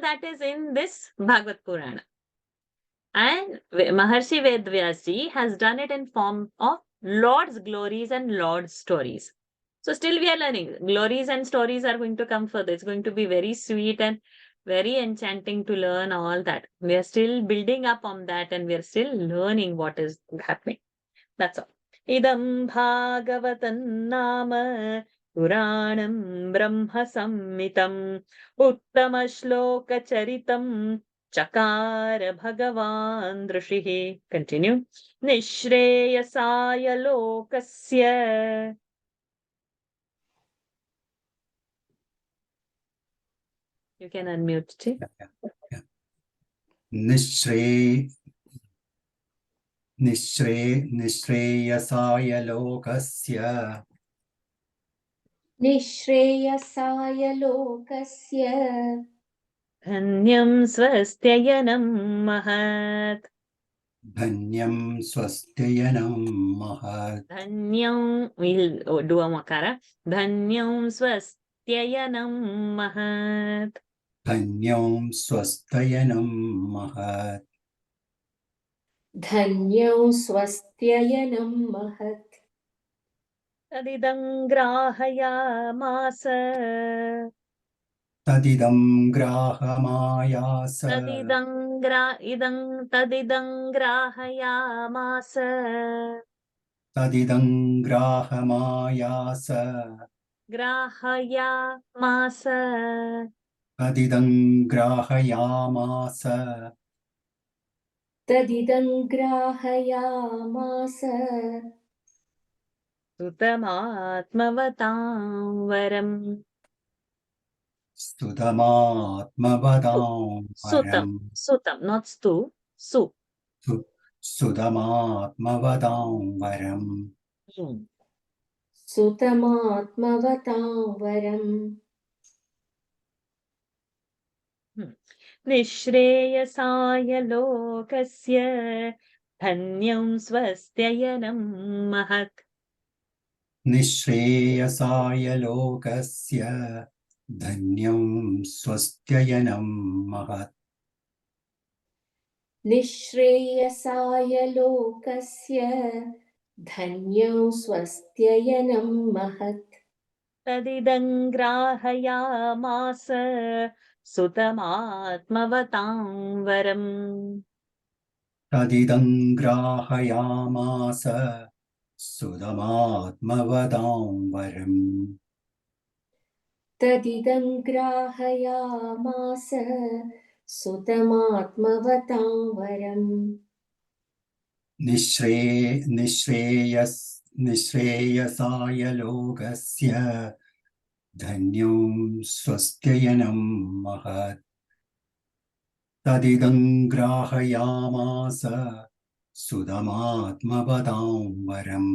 A: that is in this Bhagavad Purana. And Maharshi Vedvyasji has done it in form of Lord's glories and Lord's stories. So still we are learning. Glories and stories are going to come further. It's going to be very sweet and very enchanting to learn all that. We are still building up on that and we are still learning what is happening. That's all. Idam Bhagavatam Nama Puranam Brahma Samhitam Uttama Shloka Charitam Chakara Bhagavan Drushihi. Continue. Nishreyasaya Lokasya. You can unmute, Chi.
H: निःश्रेयसाय लोकस्य
I: निःश्रेयसाय लोकस्य
A: धन्यं स्वस्त्ययनं महत्.
H: धन्यं स्वस्त्ययनं महत्
A: Dhanyam, we'll do a makara. Dhanyam swastyayanam mahat.
H: धन्यं स्वस्त्ययनं महत्
I: धन्यं स्वस्त्ययनं महत्
A: Tadidam grahayamasa.
H: तदिदं ग्राहमायास
A: Tadidam grahayamasa.
H: तदिदं ग्राहमायास
A: Grahayamasa.
H: तदिदं ग्राहयामास
I: तदिदं ग्राहयामास
A: Sutamatmavatam varam.
H: स्तुतमात्मवदां
A: Sutam,
H: वरम्
A: sutam, not stu, su.
H: स्तुतमात्मवदां वरम्
I: सुतमात्मवतां वरम्
A: निःश्रेयसाय लोकस्य धन्यं स्वस्त्ययनं महत्.
H: निःश्रेयसाय लोकस्य धन्यं स्वस्त्ययनं महत्
I: निःश्रेयसाय लोकस्य धन्यं स्वस्त्ययनं महत्
A: तदिदं ग्राहयामास सुतमात्मवतां वरम्.
H: तदिदं ग्राहयामास सुदमात्मवदां वरम्
I: तदिदं ग्राहयामास सुतमात्मवतां वरम्
H: निःश्रेयसाय लोकस्य धन्यं स्वस्त्ययनं महत् तदिदं ग्राहयामास सुदमात्मवदां वरम्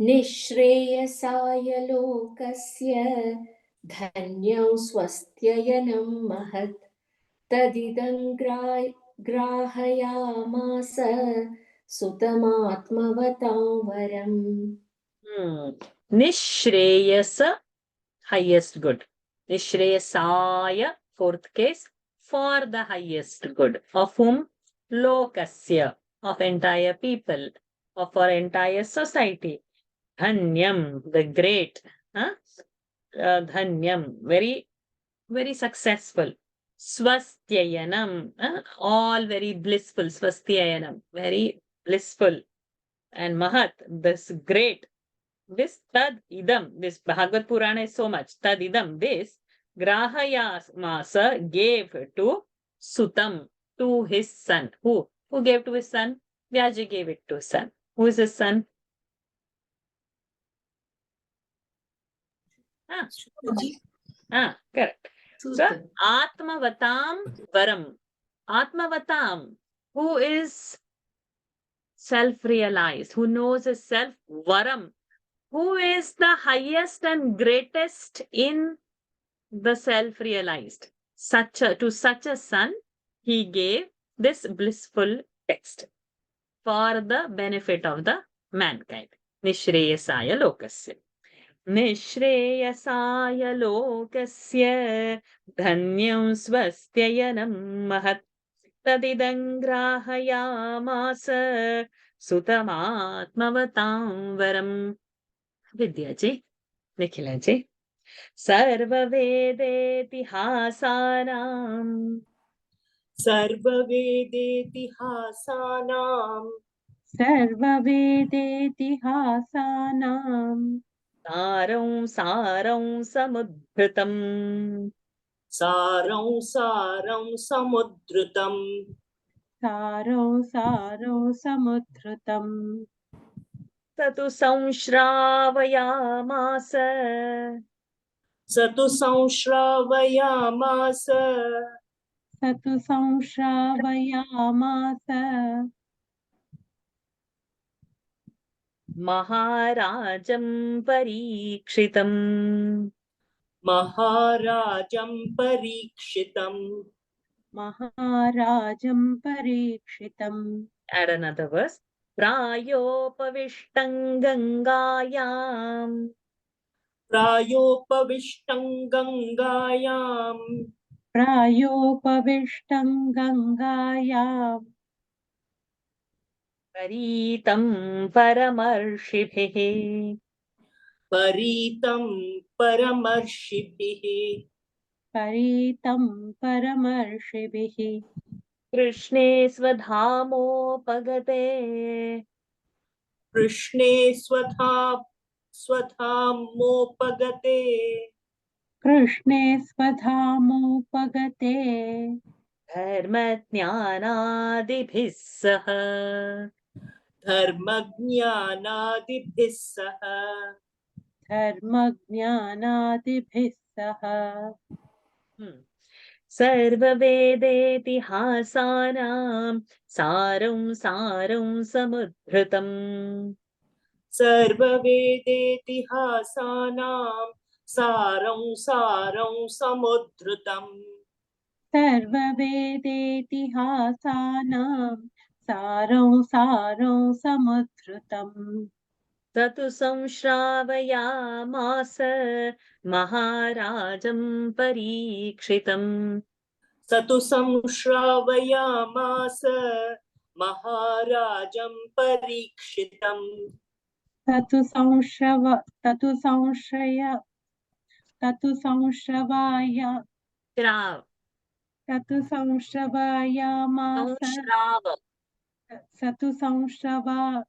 I: निःश्रेयसाय लोकस्य धन्यं स्वस्त्ययनं महत् तदिदं ग्राहयामास सुतमात्मवतां वरम्
A: Nishreyasa, highest good. Nishreyasaya, fourth case, for the highest good. Of whom? Lokasya, of entire people, of our entire society. Dhanyam, the great. Dhanyam, very, very successful. Swastyayanam, all very blissful. Swastyayanam, very blissful. And Mahat, this great. This tad idam, this Bhagavad Purana is so much. Tad idam, this Grahayamasa gave to Sutam, to his son. Who? Who gave to his son? Vyaji gave it to his son. Who is his son? Ah,
G: Shubhaji.
A: correct. So,
F: Sutta.
A: Atmavatam Varam. Atmavatam, who is self-realized, who knows his self, Varam, who is the highest and greatest in the self-realized. To such a son, he gave this blissful text for the benefit of the mankind. Nishreyasaya lokasya. निःश्रेयसाय लोकस्य धन्यं स्वस्त्ययनं महत् तदिदं ग्राहयामास सुतमात्मवतां वरम्. विद्याजी, निखिलाजी. सर्ववेदेतिहासानां
G: सर्ववेदेतिहासानां
C: सर्ववेदेतिहासानां
A: सारं समुद्धृतम्
G: सारं समुद्धृतम्
C: सारो समुद्धृतम्
A: स तु संश्रावयामास
G: स तु संश्रावयामास
C: स तु संश्रावयामास
A: महाराजं परीक्षितम्.
G: महाराजं परीक्षितम्.
C: महाराजं परीक्षितम्.
A: Add another verse. प्रायोपविष्टं गङ्गायां
G: प्रायोपविष्टं गङ्गायां
C: प्रायोपविष्टं गङ्गायां
A: परीतं परमर्षिभिः.
G: परीतं परमर्षिभिः.
C: परीतं परमर्षिभिः.
A: कृष्णे स्वधामोपगते
G: कृष्णे स्वधामोपगते
C: कृष्णे स्वधामोपगते
A: धर्मज्ञानादिभिः सह.
G: धर्मज्ञानादिभिः सह
C: धर्मज्ञानादिभिः सह
A: सर्ववेदेतिहासानां सारं समुद्धृतम्.
G: सर्ववेदेतिहासानां सारं समुद्धृतम्.
C: सर्ववेदेतिहासानां सारो समुद्धृतम्.
A: स तु संश्रावयामास महाराजं परीक्षितम्.
G: स तु संश्रावयामास महाराजं परीक्षितम्.
C: ततु संश्रवाय
A: श्राव
C: ततु संश्रवायामास
A: संश्राव
C: सतु संश्रवा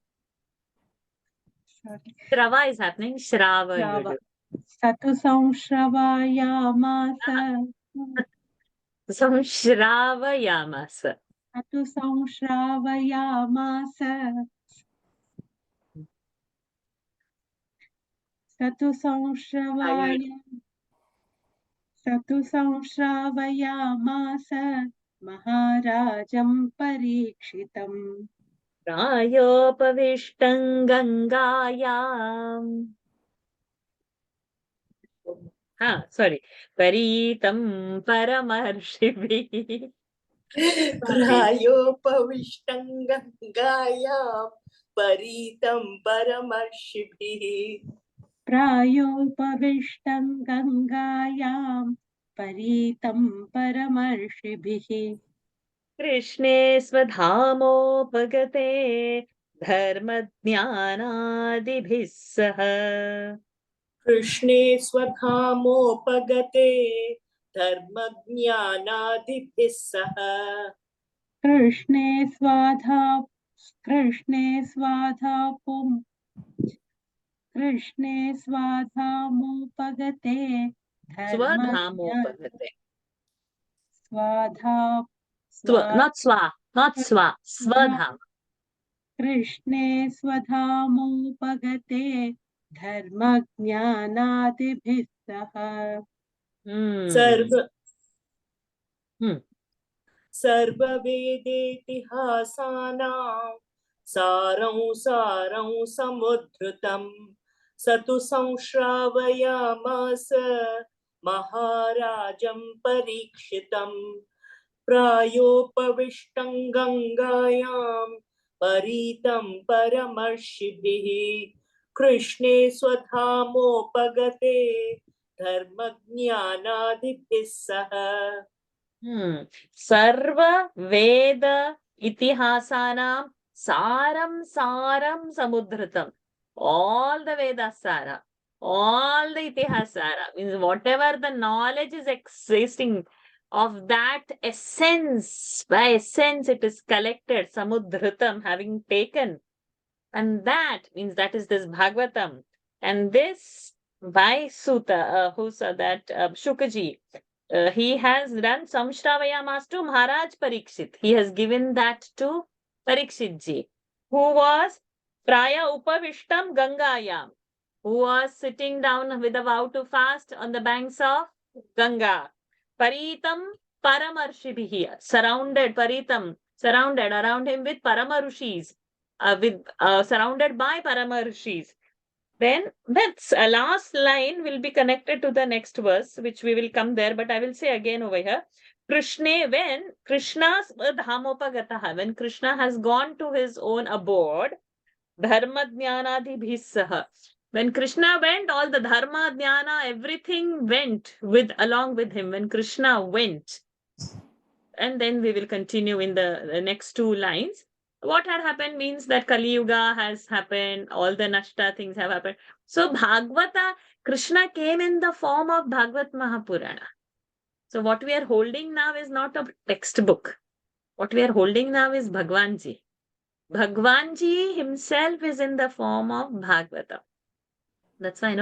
A: Shrava is happening. Shrava you will do.
C: सतु संश्रवायामास
A: Samshravayamasa.
C: सतु संश्रावयामास सतु संश्रावयामास महाराजं परीक्षितम्.
A: प्रायोपविष्टं गङ्गायाम्. Sorry. परीतं परमर्षिभिः.
G: प्रायोपविष्टं गङ्गायां परीतं परमर्षिभिः.
C: प्रायोपविष्टं गङ्गायां परीतं परमर्षिभिः.
A: कृष्णे स्वधामोपगते धर्मज्ञानादिभिः सह.
G: कृष्णे स्वधामोपगते धर्मज्ञानादिभिः सह.
C: कृष्णे स्वाधामोपगते
A: स्वधामोपगते. Not swa. Swadham.
C: कृष्णे स्वधामोपगते धर्मज्ञानादिभिः सः
G: सर्व
B: सर्ववेदेतिहासानां सारं समुद्धृतं स तु संश्रावयामास महाराजं परीक्षितं प्रायोपविष्टं गङ्गायां परीतं परमर्षिभिः कृष्णे स्वधामोपगते धर्मज्ञानादिभिः सह
A: Sarva Veda Itihasanam Saram Samudhritam. All the Vedas Sara, all the Itihasara means whatever the knowledge is existing of that essence, by essence it is collected, Samudhritam, having taken, and that means that is this Bhagavatam, and this by Suta, who's that Shukaji. He has done Samshravayama's to Maharaj Parikshit. He has given that to Parikshit ji, who was Praya Upavishtam Gangayam, who was sitting down with a vow to fast on the banks of Ganga. Paritam Paramarshibihi, surrounded, Paritam, surrounded around him with Paramarushis, surrounded by Paramarshis. Then that's last line will be connected to the next verse, which we will come there, but I will say again over here. Krishna, when Krishna's dhamopagataha, when Krishna has gone to his own abode, dharma jnanadibhisaha. When Krishna went, all the dharma, jnana, everything went along with him. When Krishna went, and then we will continue in the next two lines. What had happened means that Kali Yuga has happened, all the Nashta things have happened. So Bhagavata, Krishna came in the form of Bhagavat Mahapurana. So what we are holding now is not a textbook. What we are holding now is Bhagwanji. Bhagwanji himself is in the form of Bhagavata. That's why,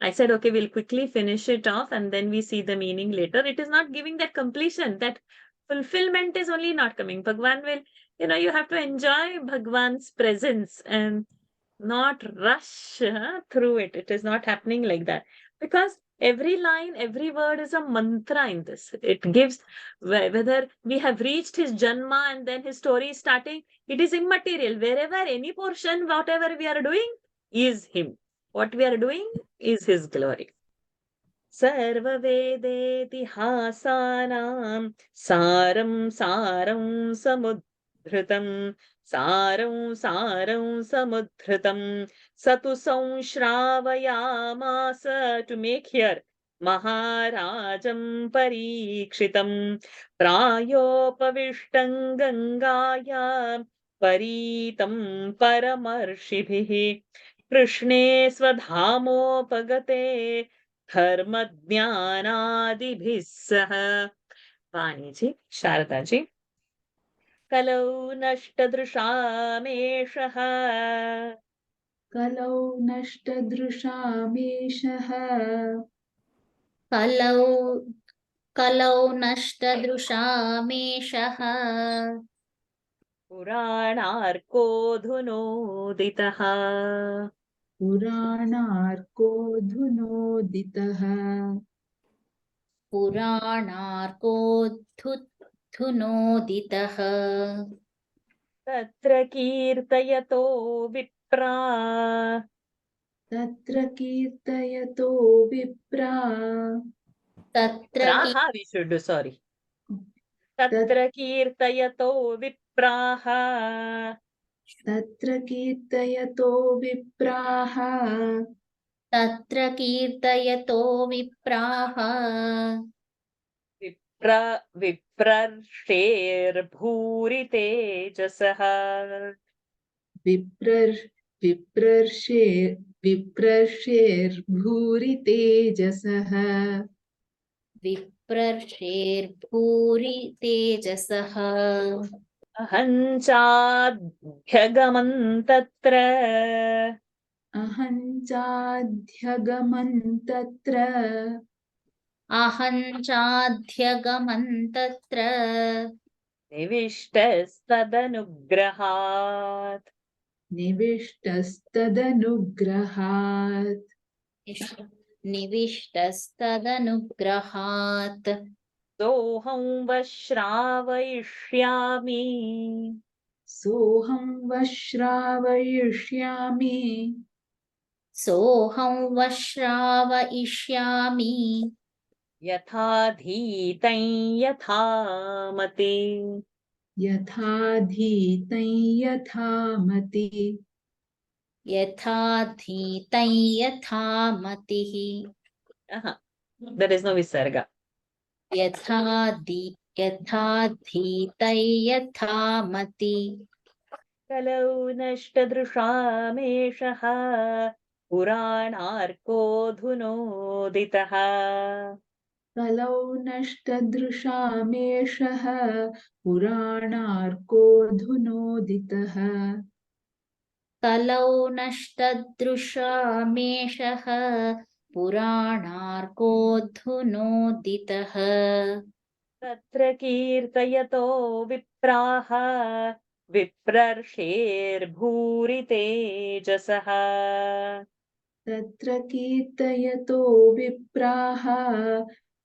A: I said, okay, we'll quickly finish it off and then we see the meaning later. It is not giving that completion, that fulfillment is only not coming. Bhagwan will, you have to enjoy Bhagwan's presence and not rush through it. It is not happening like that. Because every line, every word is a mantra in this. It gives, whether we have reached his Janma and then his story is starting, it is immaterial. Wherever any portion, whatever we are doing, is him. What we are doing is his glory. Sarva Vedetihasanam Saram Samudhritam Saram Samudhritam Satu Samshravayamasa, to make here Maharajam Parikshitam Prayopavishtam Gangayam Paritam Paramarshibhihi Krishne Swadhamopagate धर्मज्ञानादिभिः सह. वाणी जी, शारदा जी. कलौ नष्टदृशामेषः
D: कलौ नष्टदृशामेषः
F: कलौ नष्टदृशामेषः
A: पुराणार्कोऽधुनोदितः
D: पुराणार्कोऽधुनोदितः
F: पुराणार्कोऽधुनोदितः
A: तत्र कीर्तयतो विप्रा
D: तत्र कीर्तयतो विप्रा
A: we should do, sorry. तत्र कीर्तयतो विप्राः
D: तत्र कीर्तयतो विप्राः
F: तत्र कीर्तयतो विप्राः
A: विप्रर्षेर्भूरि तेजसः
D: विप्रर्षेर्भूरि तेजसः
F: विप्रर्षेर्भूरि तेजसः
A: अहं चाध्यगमं तत्र
D: अहं चाध्यगमं तत्र
F: अहं चाध्यगमं तत्र
D: निविष्टस्तदनुग्रहात्
F: निविष्टस्तदनुग्रहात्
G: सोऽहं वश्रावयिष्यामि
D: सोऽहं वश्रावयिष्यामि
F: सोऽहं वश्रावयिष्यामि
G: यथाधीतं यथा मति
D: यथाधीतं यथा मति
F: यथाधीतं यथा मतिः
G: There is no visarga.
F: यथाधीतं यथा मति
G: कलौ नष्टदृशामेषः पुराणार्कोऽधुनोदितः
D: कलौ नष्टदृशामेषः पुराणार्को धुनोदितः
F: कलौ नष्टदृशामेषः पुराणार्कोऽधुनोदितः
G: तत्र कीर्तयतो विप्राः विप्रर्षेर्भूरि तेजसः
D: तत्र कीर्तयतो विप्राः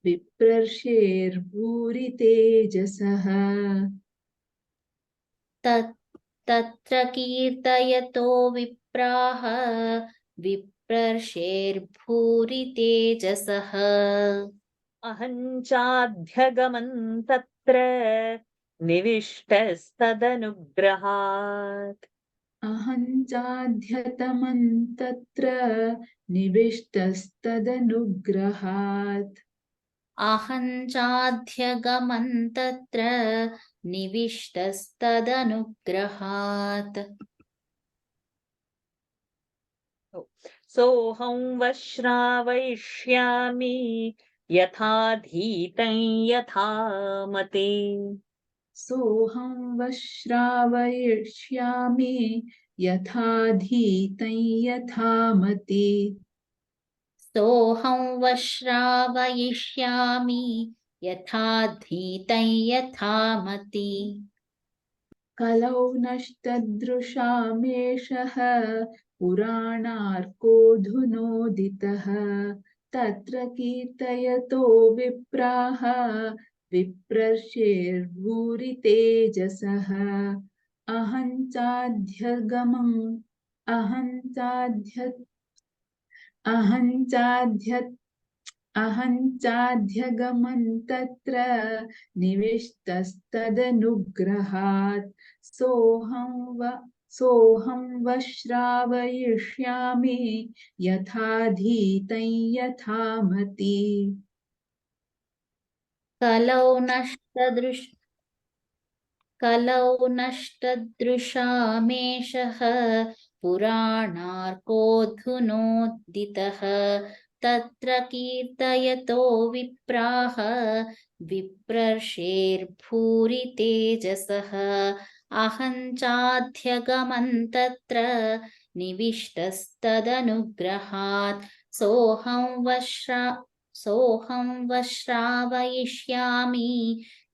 D: विप्रर्षेर्भूरि तेजसः
F: तत्र कीर्तयतो विप्राः विप्रर्षेर्भूरि तेजसः
G: अहं चाध्यगमन् तत्र निविष्टस्तदनुग्रहात्
D: अहं चाध्यतमं तत्र निविष्टस्तदनुग्रहात्
F: अहं चाध्यगमन् तत्र निविष्टस्तदनुग्रहात्
G: सोऽहं वश्रावयिष्यामि यथाधीतं यथा मति
D: सोऽहं वश्रावयिष्यामि यथाधीतं यथा मति
F: सोऽहं वश्रावयिष्यामि यथाधीतं यथा मति
D: कलौ नष्टदृशामेषः पुराणार्को धुनोदितः तत्र कीर्तयतो विप्राः विप्रर्षेर्भूरि तेजसः अहं चाध्यगमम् अहं चाध्य अहं चाध्य अहं चाध्यगमन् तत्र निविष्टस्तदनुग्रहात् सोऽहं वश्रावयिष्यामि यथाधीतं यथा मति
F: कलौ नष्टदृशामेषः पुराणार्कोऽधुनोदितः तत्र कीर्तयतो विप्राः विप्रर्षेर्भूरि तेजसः अहं चाध्यगमन् तत्र निविष्टस्तदनुग्रहात् सोऽहं वश्रावयिष्यामि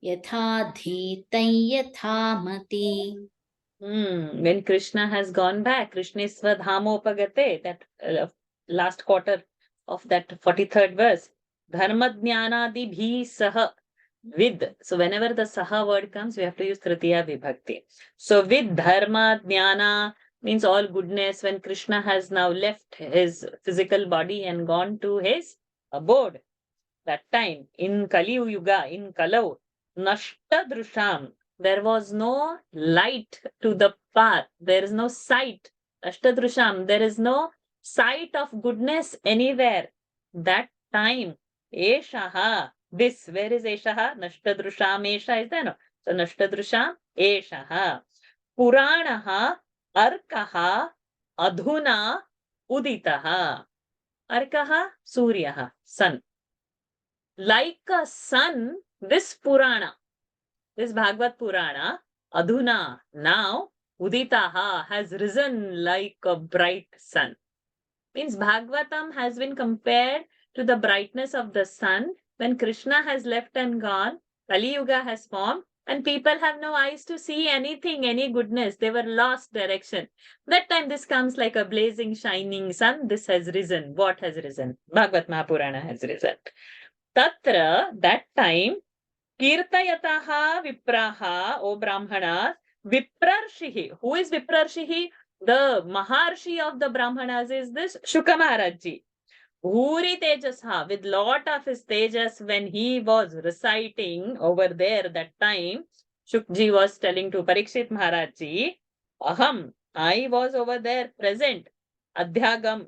F: यथाधीतं यथा मति
G: When Krishna has gone back, Krishna Swadhamopagate, that last quarter of that 43rd verse, Dharma Jnanadi Bhi Saha, with. So whenever the Saha word comes, we have to use Tritiya Vibhakti. So with Dharma Jnana means all goodness. When Krishna has now left his physical body and gone to his abode, that time in Kali Yuga, in Kalau, Nashta Drusham, there was no light to the path. There is no sight. Ashtadrusham, there is no sight of goodness anywhere. That time, Eshaha, this, where is Eshaha? Nashtadrusham Esha is there, no? So Nashtadrusham Eshaha. Puranaha Arkaha Adhuna Uditaha. Arkaha Suryaha, sun. Like a sun, this Purana, this Bhagavad Purana, Adhuna, now, Uditaha, has risen like a bright sun. Means Bhagavatam has been compared to the brightness of the sun. When Krishna has left and gone, Kali Yuga has formed, and people have no eyes to see anything, any goodness. They were lost direction. That time this comes like a blazing, shining sun. This has risen. What has risen? Bhagavad Mahapurana has risen. Tatra, that time, Kirtayataha Vipraha, O Brahmanas, Viprarshihi. Who is Viprarshihi? The Maharshi of the Brahmanas is this Shuka Maharajji. Bhuri Tejasha, with lot of his tejas, when he was reciting over there that time, Shukji was telling to Parikshit Maharajji, Aham, I was over there present, Adhyagam,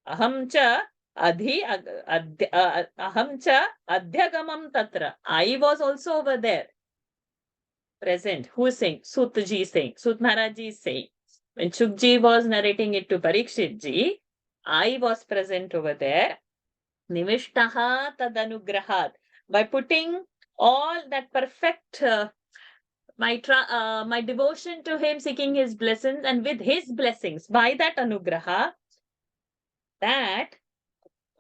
G: Aham cha Aham cha Adhyagamam Tatra. I was also over there present. Who is saying? Sutji is saying. Sut Maharajji is saying. When Shukji was narrating it to Parikshit ji, I was present over there. Nivishtaha tadanugrahat. By putting all that perfect my devotion to him, seeking his blessings, and with his blessings, by that anugraha, that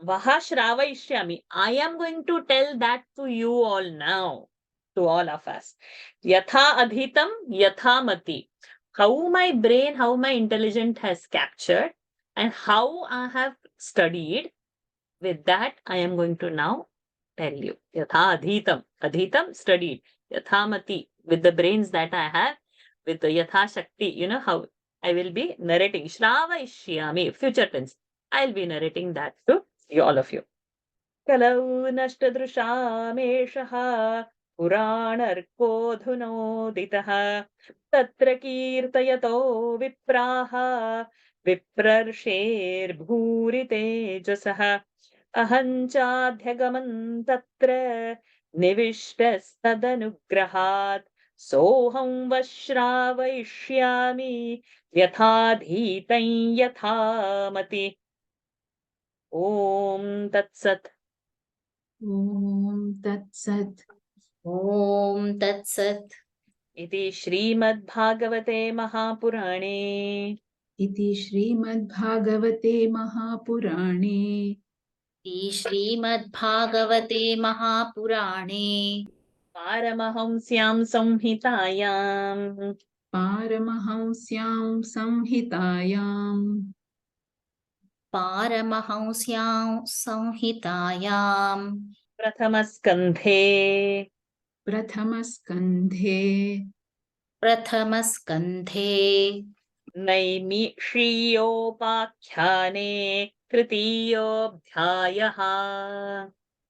G: Vahashravayishyami, I am going to tell that to you all now, to all of us. Yatha adhitam, yatha mati. How my brain, how my intelligence has captured, and how I have studied, with that I am going to now tell you. Yatha adhitam, adhitam, studied. Yatha mati, with the brains that I have, with the yatha shakti, you know how I will be narrating. Shravayishyami, future tense. I'll be narrating that to you, all of you. Kalau nashtadrushameshaha puranarkodhunoditaha tatra kirtayato vipraha viprarsher bhuri tejasaha ahanchadhyagaman tatra nivishtastanugrahat soham vashravayishyami yathadhitan yathamati. Om Tat Sat.
D: Om Tat Sat.
F: Om Tat Sat.
G: Iti Shrimad Bhagavate Mahapurane.
D: Iti Shrimad Bhagavate Mahapurane.
F: Shrimad Bhagavate Mahapurane.
G: Paramahamsyam Samhitayam.
D: Paramahamsyam Samhitayam.
F: Paramahamsyam Samhitayam.
G: Prathamaskandhe.
D: Prathamaskandhe.
F: Prathamaskandhe.
G: Naimishiyopakhyaane Tritiyobdhyayaha.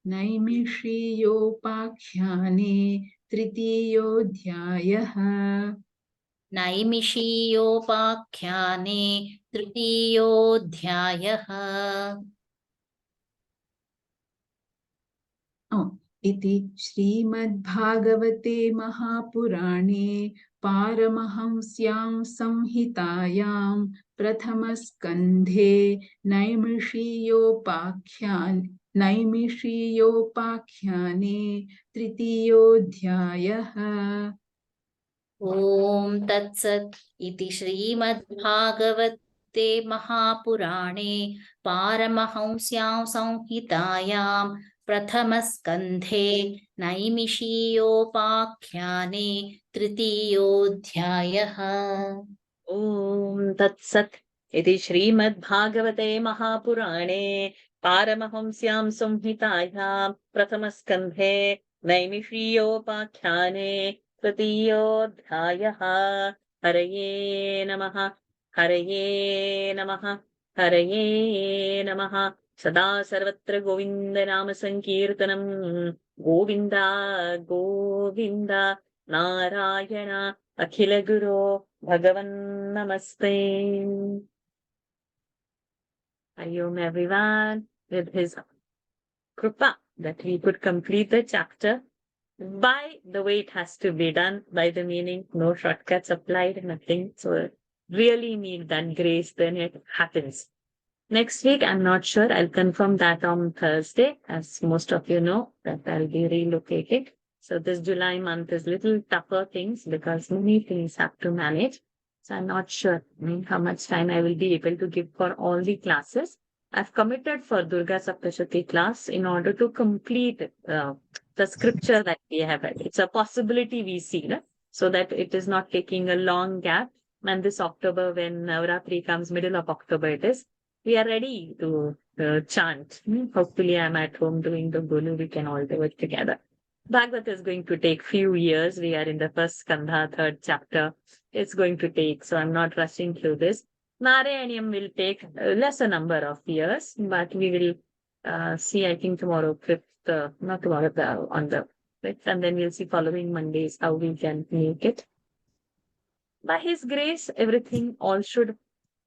D: Naimishiyopakhyaane Tritiyodhyayaha.
F: Naimishiyopakhyaane Tritiyodhyayaha.
D: Iti Shrimad Bhagavate Mahapurane Paramahamsyam Samhitayam Prathamaskandhe Naimishiyopakhyaane Tritiyodhyayaha.
F: Om Tat Sat. Iti Shrimad Bhagavate Mahapurane Paramahamsyam Samhitayam Prathamaskandhe Naimishiyopakhyaane Tritiyodhyayaha.
G: Om Tat Sat. Iti Shrimad Bhagavate Mahapurane Paramahamsyam Samhitayam Prathamaskandhe Naimishiyopakhyaane Tritiyodhyayaha. Haraye Namaha. Haraye Namaha. Haraye Namaha. Sada Sarvatra Govinda Nama Sankirtanam. Govinda Govinda Narayana Akhila Guru Bhagavan Namaste. Ayom everyone, with his kripa that we could complete the chapter by the way it has to be done, by the meaning, no shortcuts applied, nothing. So really need that grace, then it happens. Next week, I'm not sure. I'll confirm that on Thursday, as most of you know that I'll be relocating. So this July month is little tougher things because many things have to manage. So I'm not sure how much time I will be able to give for all the classes. I've committed for Durga Saptashati class in order to complete the scripture that we have read. It's a possibility we see, no? So that it is not taking a long gap. And this October, when Navratri comes, middle of October it is, we are ready to chant. Hopefully I'm at home doing the Gulu, we can all do it together. Bhagavad is going to take few years. We are in the first Skandha, third chapter. It's going to take, so I'm not rushing through this. Narayaniam will take a lesser number of years, but we will see, I think tomorrow, fifth, not tomorrow, on the fifth, and then we'll see following Mondays how we can make it. By His grace, everything all should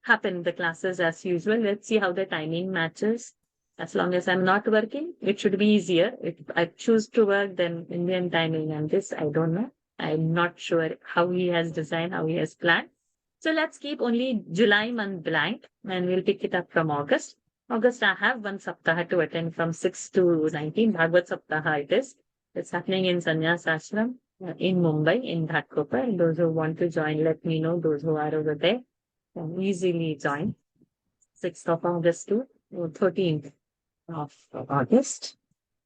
G: happen, the classes as usual. Let's see how the timing matches. As long as I'm not working, it should be easier. If I choose to work, then Indian timing and this, I don't know. I'm not sure how He has designed, how He has planned. So let's keep only July month blank and we'll pick it up from August. August, I have one Saptaha to attend from 6 to 19. Bhagavad Saptaha it is. It's happening in Sannyas Ashram in Mumbai, in Ghatkopar. Those who want to join, let me know. Those who are over there can easily join. 6th of August to 13th of August.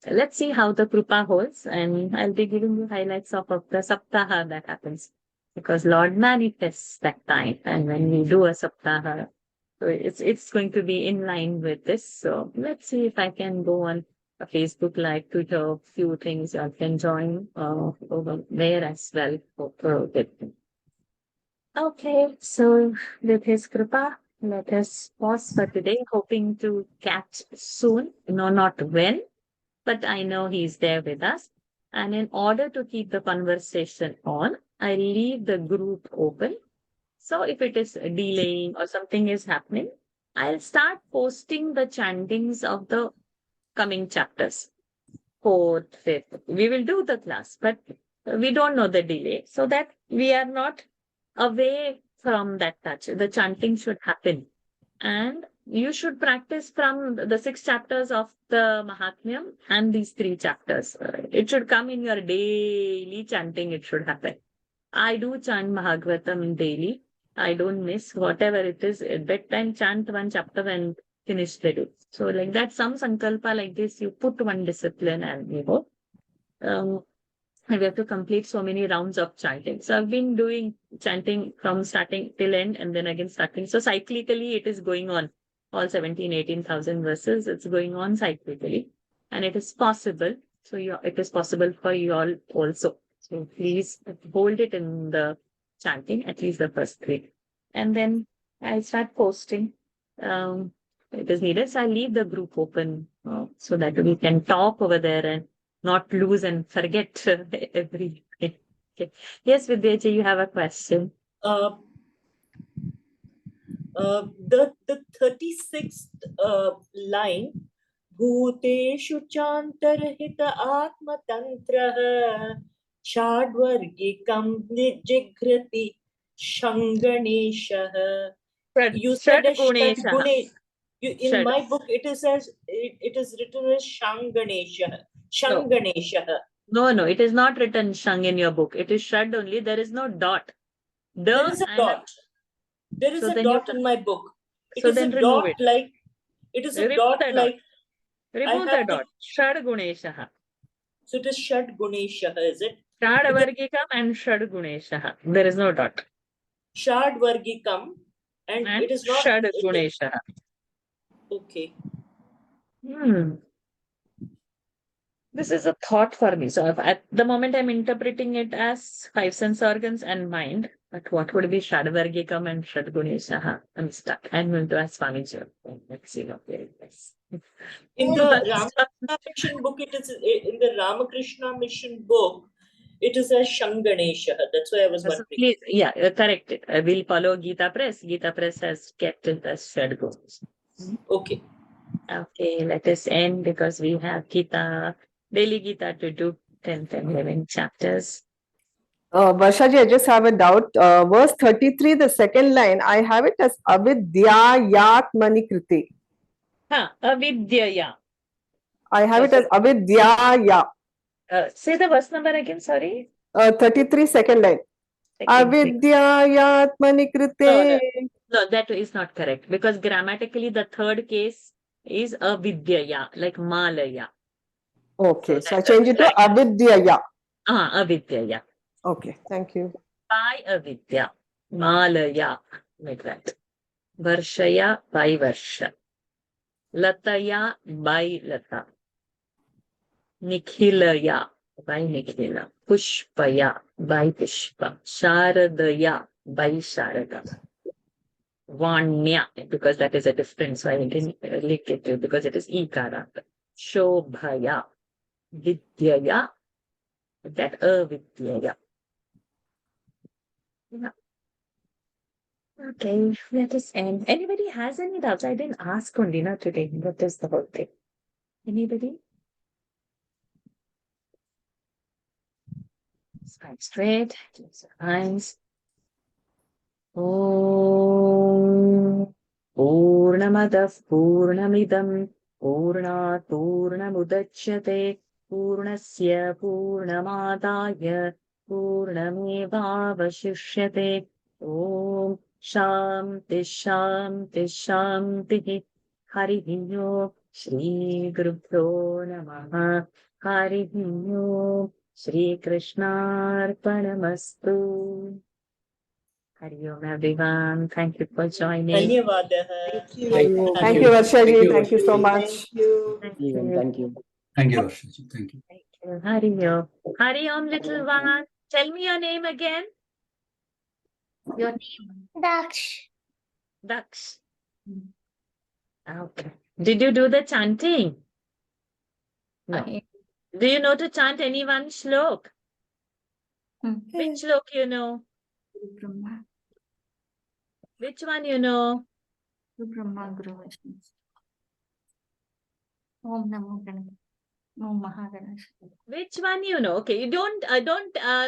G: Let's see how the Krupa holds, and I'll be giving you highlights of the Saptaha that happens, because Lord manifests that time, and when we do a Saptaha, so it's going to be in line with this. So let's see if I can go on a Facebook Live, Twitter, few things you can join over there as well. Okay, so with His Kripa, let us pause for today, hoping to catch soon. No, not when, but I know He's there with us. And in order to keep the conversation on, I leave the group open. So if it is delaying or something is happening, I'll start posting the chantings of the coming chapters. 4th, 5th. We will do the class, but we don't know the delay, so that we are not away from that touch. The chanting should happen. And you should practice from the 6 chapters of the Mahatmyam and these 3 chapters. It should come in your daily chanting, it should happen. I do chant Bhagavatam daily. I don't miss whatever it is. At bedtime, chant 1 chapter and finish the day. So like that, some sankalpa like this, you put one discipline and you go. We have to complete so many rounds of chanting. So I've been doing chanting from starting till end and then again starting. So cyclically it is going on. All 17, 18,000 verses, it's going on cyclically. And it is possible. So it is possible for you all also. So please hold it in the chanting, at least the first 3. And then I'll start posting. It is needed. So I'll leave the group open so that we can talk over there and not lose and forget everything. Okay. Yes, Vidyaji, you have a question.
J: The 36th line, Bhuteshu chantarhita atmatantraha Shadvargikam nijigrati shanganeshah. You said as Shadgune. In my book, it is written as Shanganeshah. Shanganeshah.
G: No, it is not written Shang in your book. It is Shad only. There is no dot.
J: There is a dot. There is a dot in my book. It is a dot like. It is a dot like.
G: Remove the dot. Shad Guneshah.
J: So it is Shad Guneshah, is it?
G: Shad Vargikam and Shad Guneshah. There is no dot.
J: Shad Vargikam and it is not.
G: Shad Guneshah.
J: Okay.
G: This is a thought for me. So at the moment I'm interpreting it as 5 sense organs and mind. But what would be Shadvargikam and Shadgunesha? I'm stuck. I'm going to ask Swamiji. Let's see what there is.
J: In the Ramakrishna Mission book, it is in the Ramakrishna Mission book, it is as Shanganesha. That's why I was wondering.
G: Please, yeah, correct it. I will follow Gita Press. Gita Press has kept it as Shadgunes.
J: Okay.
G: Okay, let us end because we have Gita, daily Gita to do 10th and 11 chapters.
K: Varshaji, I just have a doubt. Verse 33, the second line, I have it as avidyayatmani kriti.
G: Avidyaya.
K: I have it as avidyaya.
G: Say the verse number again, sorry.
K: 33, second line. Avidyayatmani krite.
G: No, that is not correct because grammatically the third case is avidyaya, like malaya.
K: Okay, so I
G: that
K: change it to
G: right.
K: avidyaya.
G: Avidya, yeah.
K: Okay, thank you.
G: By avidya. Malaya, like that. Varshaya, by Varsha. Lataya, by Lata. Nikhilaya, by Nikhila. Pushpaya, by Pushpa. Sharadaya, by Sharada. Vanya, because that is a difference, so I didn't link it to because it is Ikara. Shobhaya, Vidyaya, that Avidyaya. Yeah. Okay, let us end. Anybody has any doubts? I didn't ask only, not today. What is the whole thing? Anybody? Spine straight, close your eyes. Om Purnamadah Purnamidam Purnat Purnamudachyate Purnasya Purnamadaya Purnamevavashishyate Om Shanti Shanti Shanti Hari Om Shri Gurubhyo Namaha Hari Om Shri Krishnarpanamastu. Hari Om, everyone. Thank you for joining.
J: धन्यवादः.
B: Thank you.
E: Thank
K: Thank
E: you.
K: you, Varshaji.
H: Thank you,
K: Thank you so
H: Varshaji.
K: much.
B: Thank you.
G: Thank
E: you.
G: you.
E: Thank you.
H: Thank you, Varshaji. Thank you.
G: Thank you. Hari Om. Hari Om, little one. Tell me your name again. Your name?
I: Daksh.
G: Daksh. Okay. Did you do the chanting? No. Do you know to chant any one shlok? Which shlok you know? Which one you know?
F: Brahma Guru Vishnu. Om Namo Ganapati. Om Mahaganesh.
G: Which one you know? Okay, you don't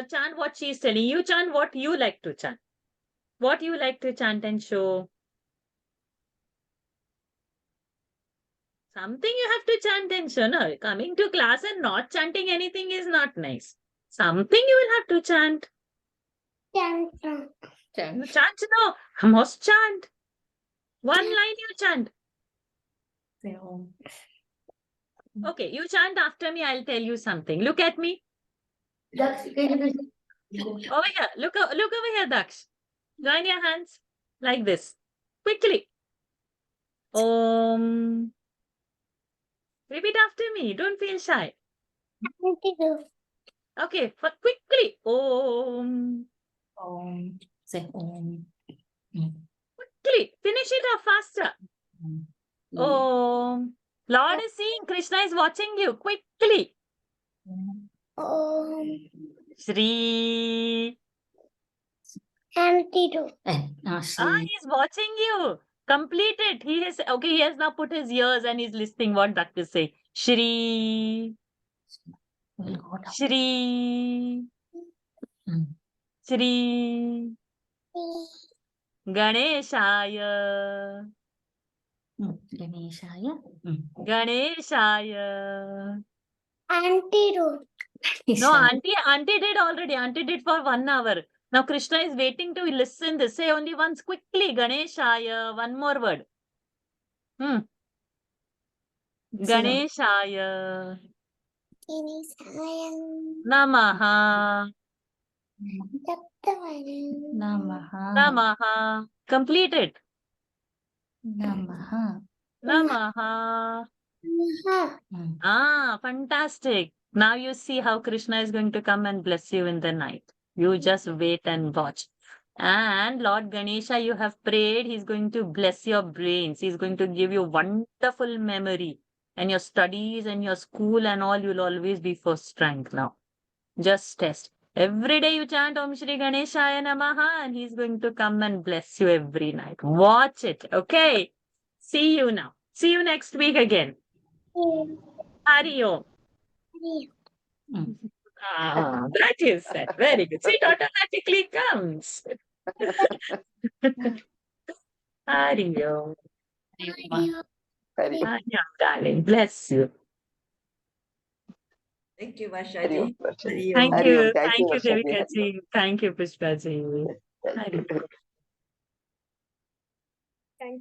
G: chant what she's telling. You chant what you like to chant. What you like to chant and show. Something you have to chant and show. No, coming to class and not chanting anything is not nice. Something you will have to chant.
I: Canto.
G: You chant, no. Must chant. One line you chant.
F: Say Om.
G: Okay, you chant after me. I'll tell you something. Look at me.
I: Daksh.
G: Over here. Look over here, Daksh. Join your hands like this. Quickly. Om. Repeat after me. Don't feel shy. Okay, but quickly. Om.
F: Om. Say Om.
G: Quickly. Finish it off faster. Om. Lord is seeing. Krishna is watching you. Quickly.
I: Om.
G: Shri.
I: Antidote.
G: He's watching you. Complete it. He has now put his ears and he's listening what doctors say. Shri. Shri. Shri. Ganeshaya.
F: Ganeshaya.
G: Ganeshaya.
I: Antidote.
G: No, auntie did already. Auntie did for 1 hour. Now Krishna is waiting to listen this. Say only once quickly. Ganeshaya. One more word. Ganeshaya. Namaha.
F: Namaha.
G: Namaha. Complete it.
F: Namaha.
G: Namaha. Fantastic. Now you see how Krishna is going to come and bless you in the night. You just wait and watch. And Lord Ganesha, you have prayed. He's going to bless your brains. He's going to give you wonderful memory. And your studies and your school and all, you'll always be first rank now. Just test. Every day you chant Om Shri Ganeshaya Namaha and he's going to come and bless you every night. Watch it. Okay. See you now. See you next week again. Hari Om. That is it. Very good. See, it automatically comes. Hari Om. Hari Om, darling. Bless you.
J: Thank you, Vashaji.
G: Thank you. Thank you, Devika ji. Thank you, Pushpa ji. Hari Om.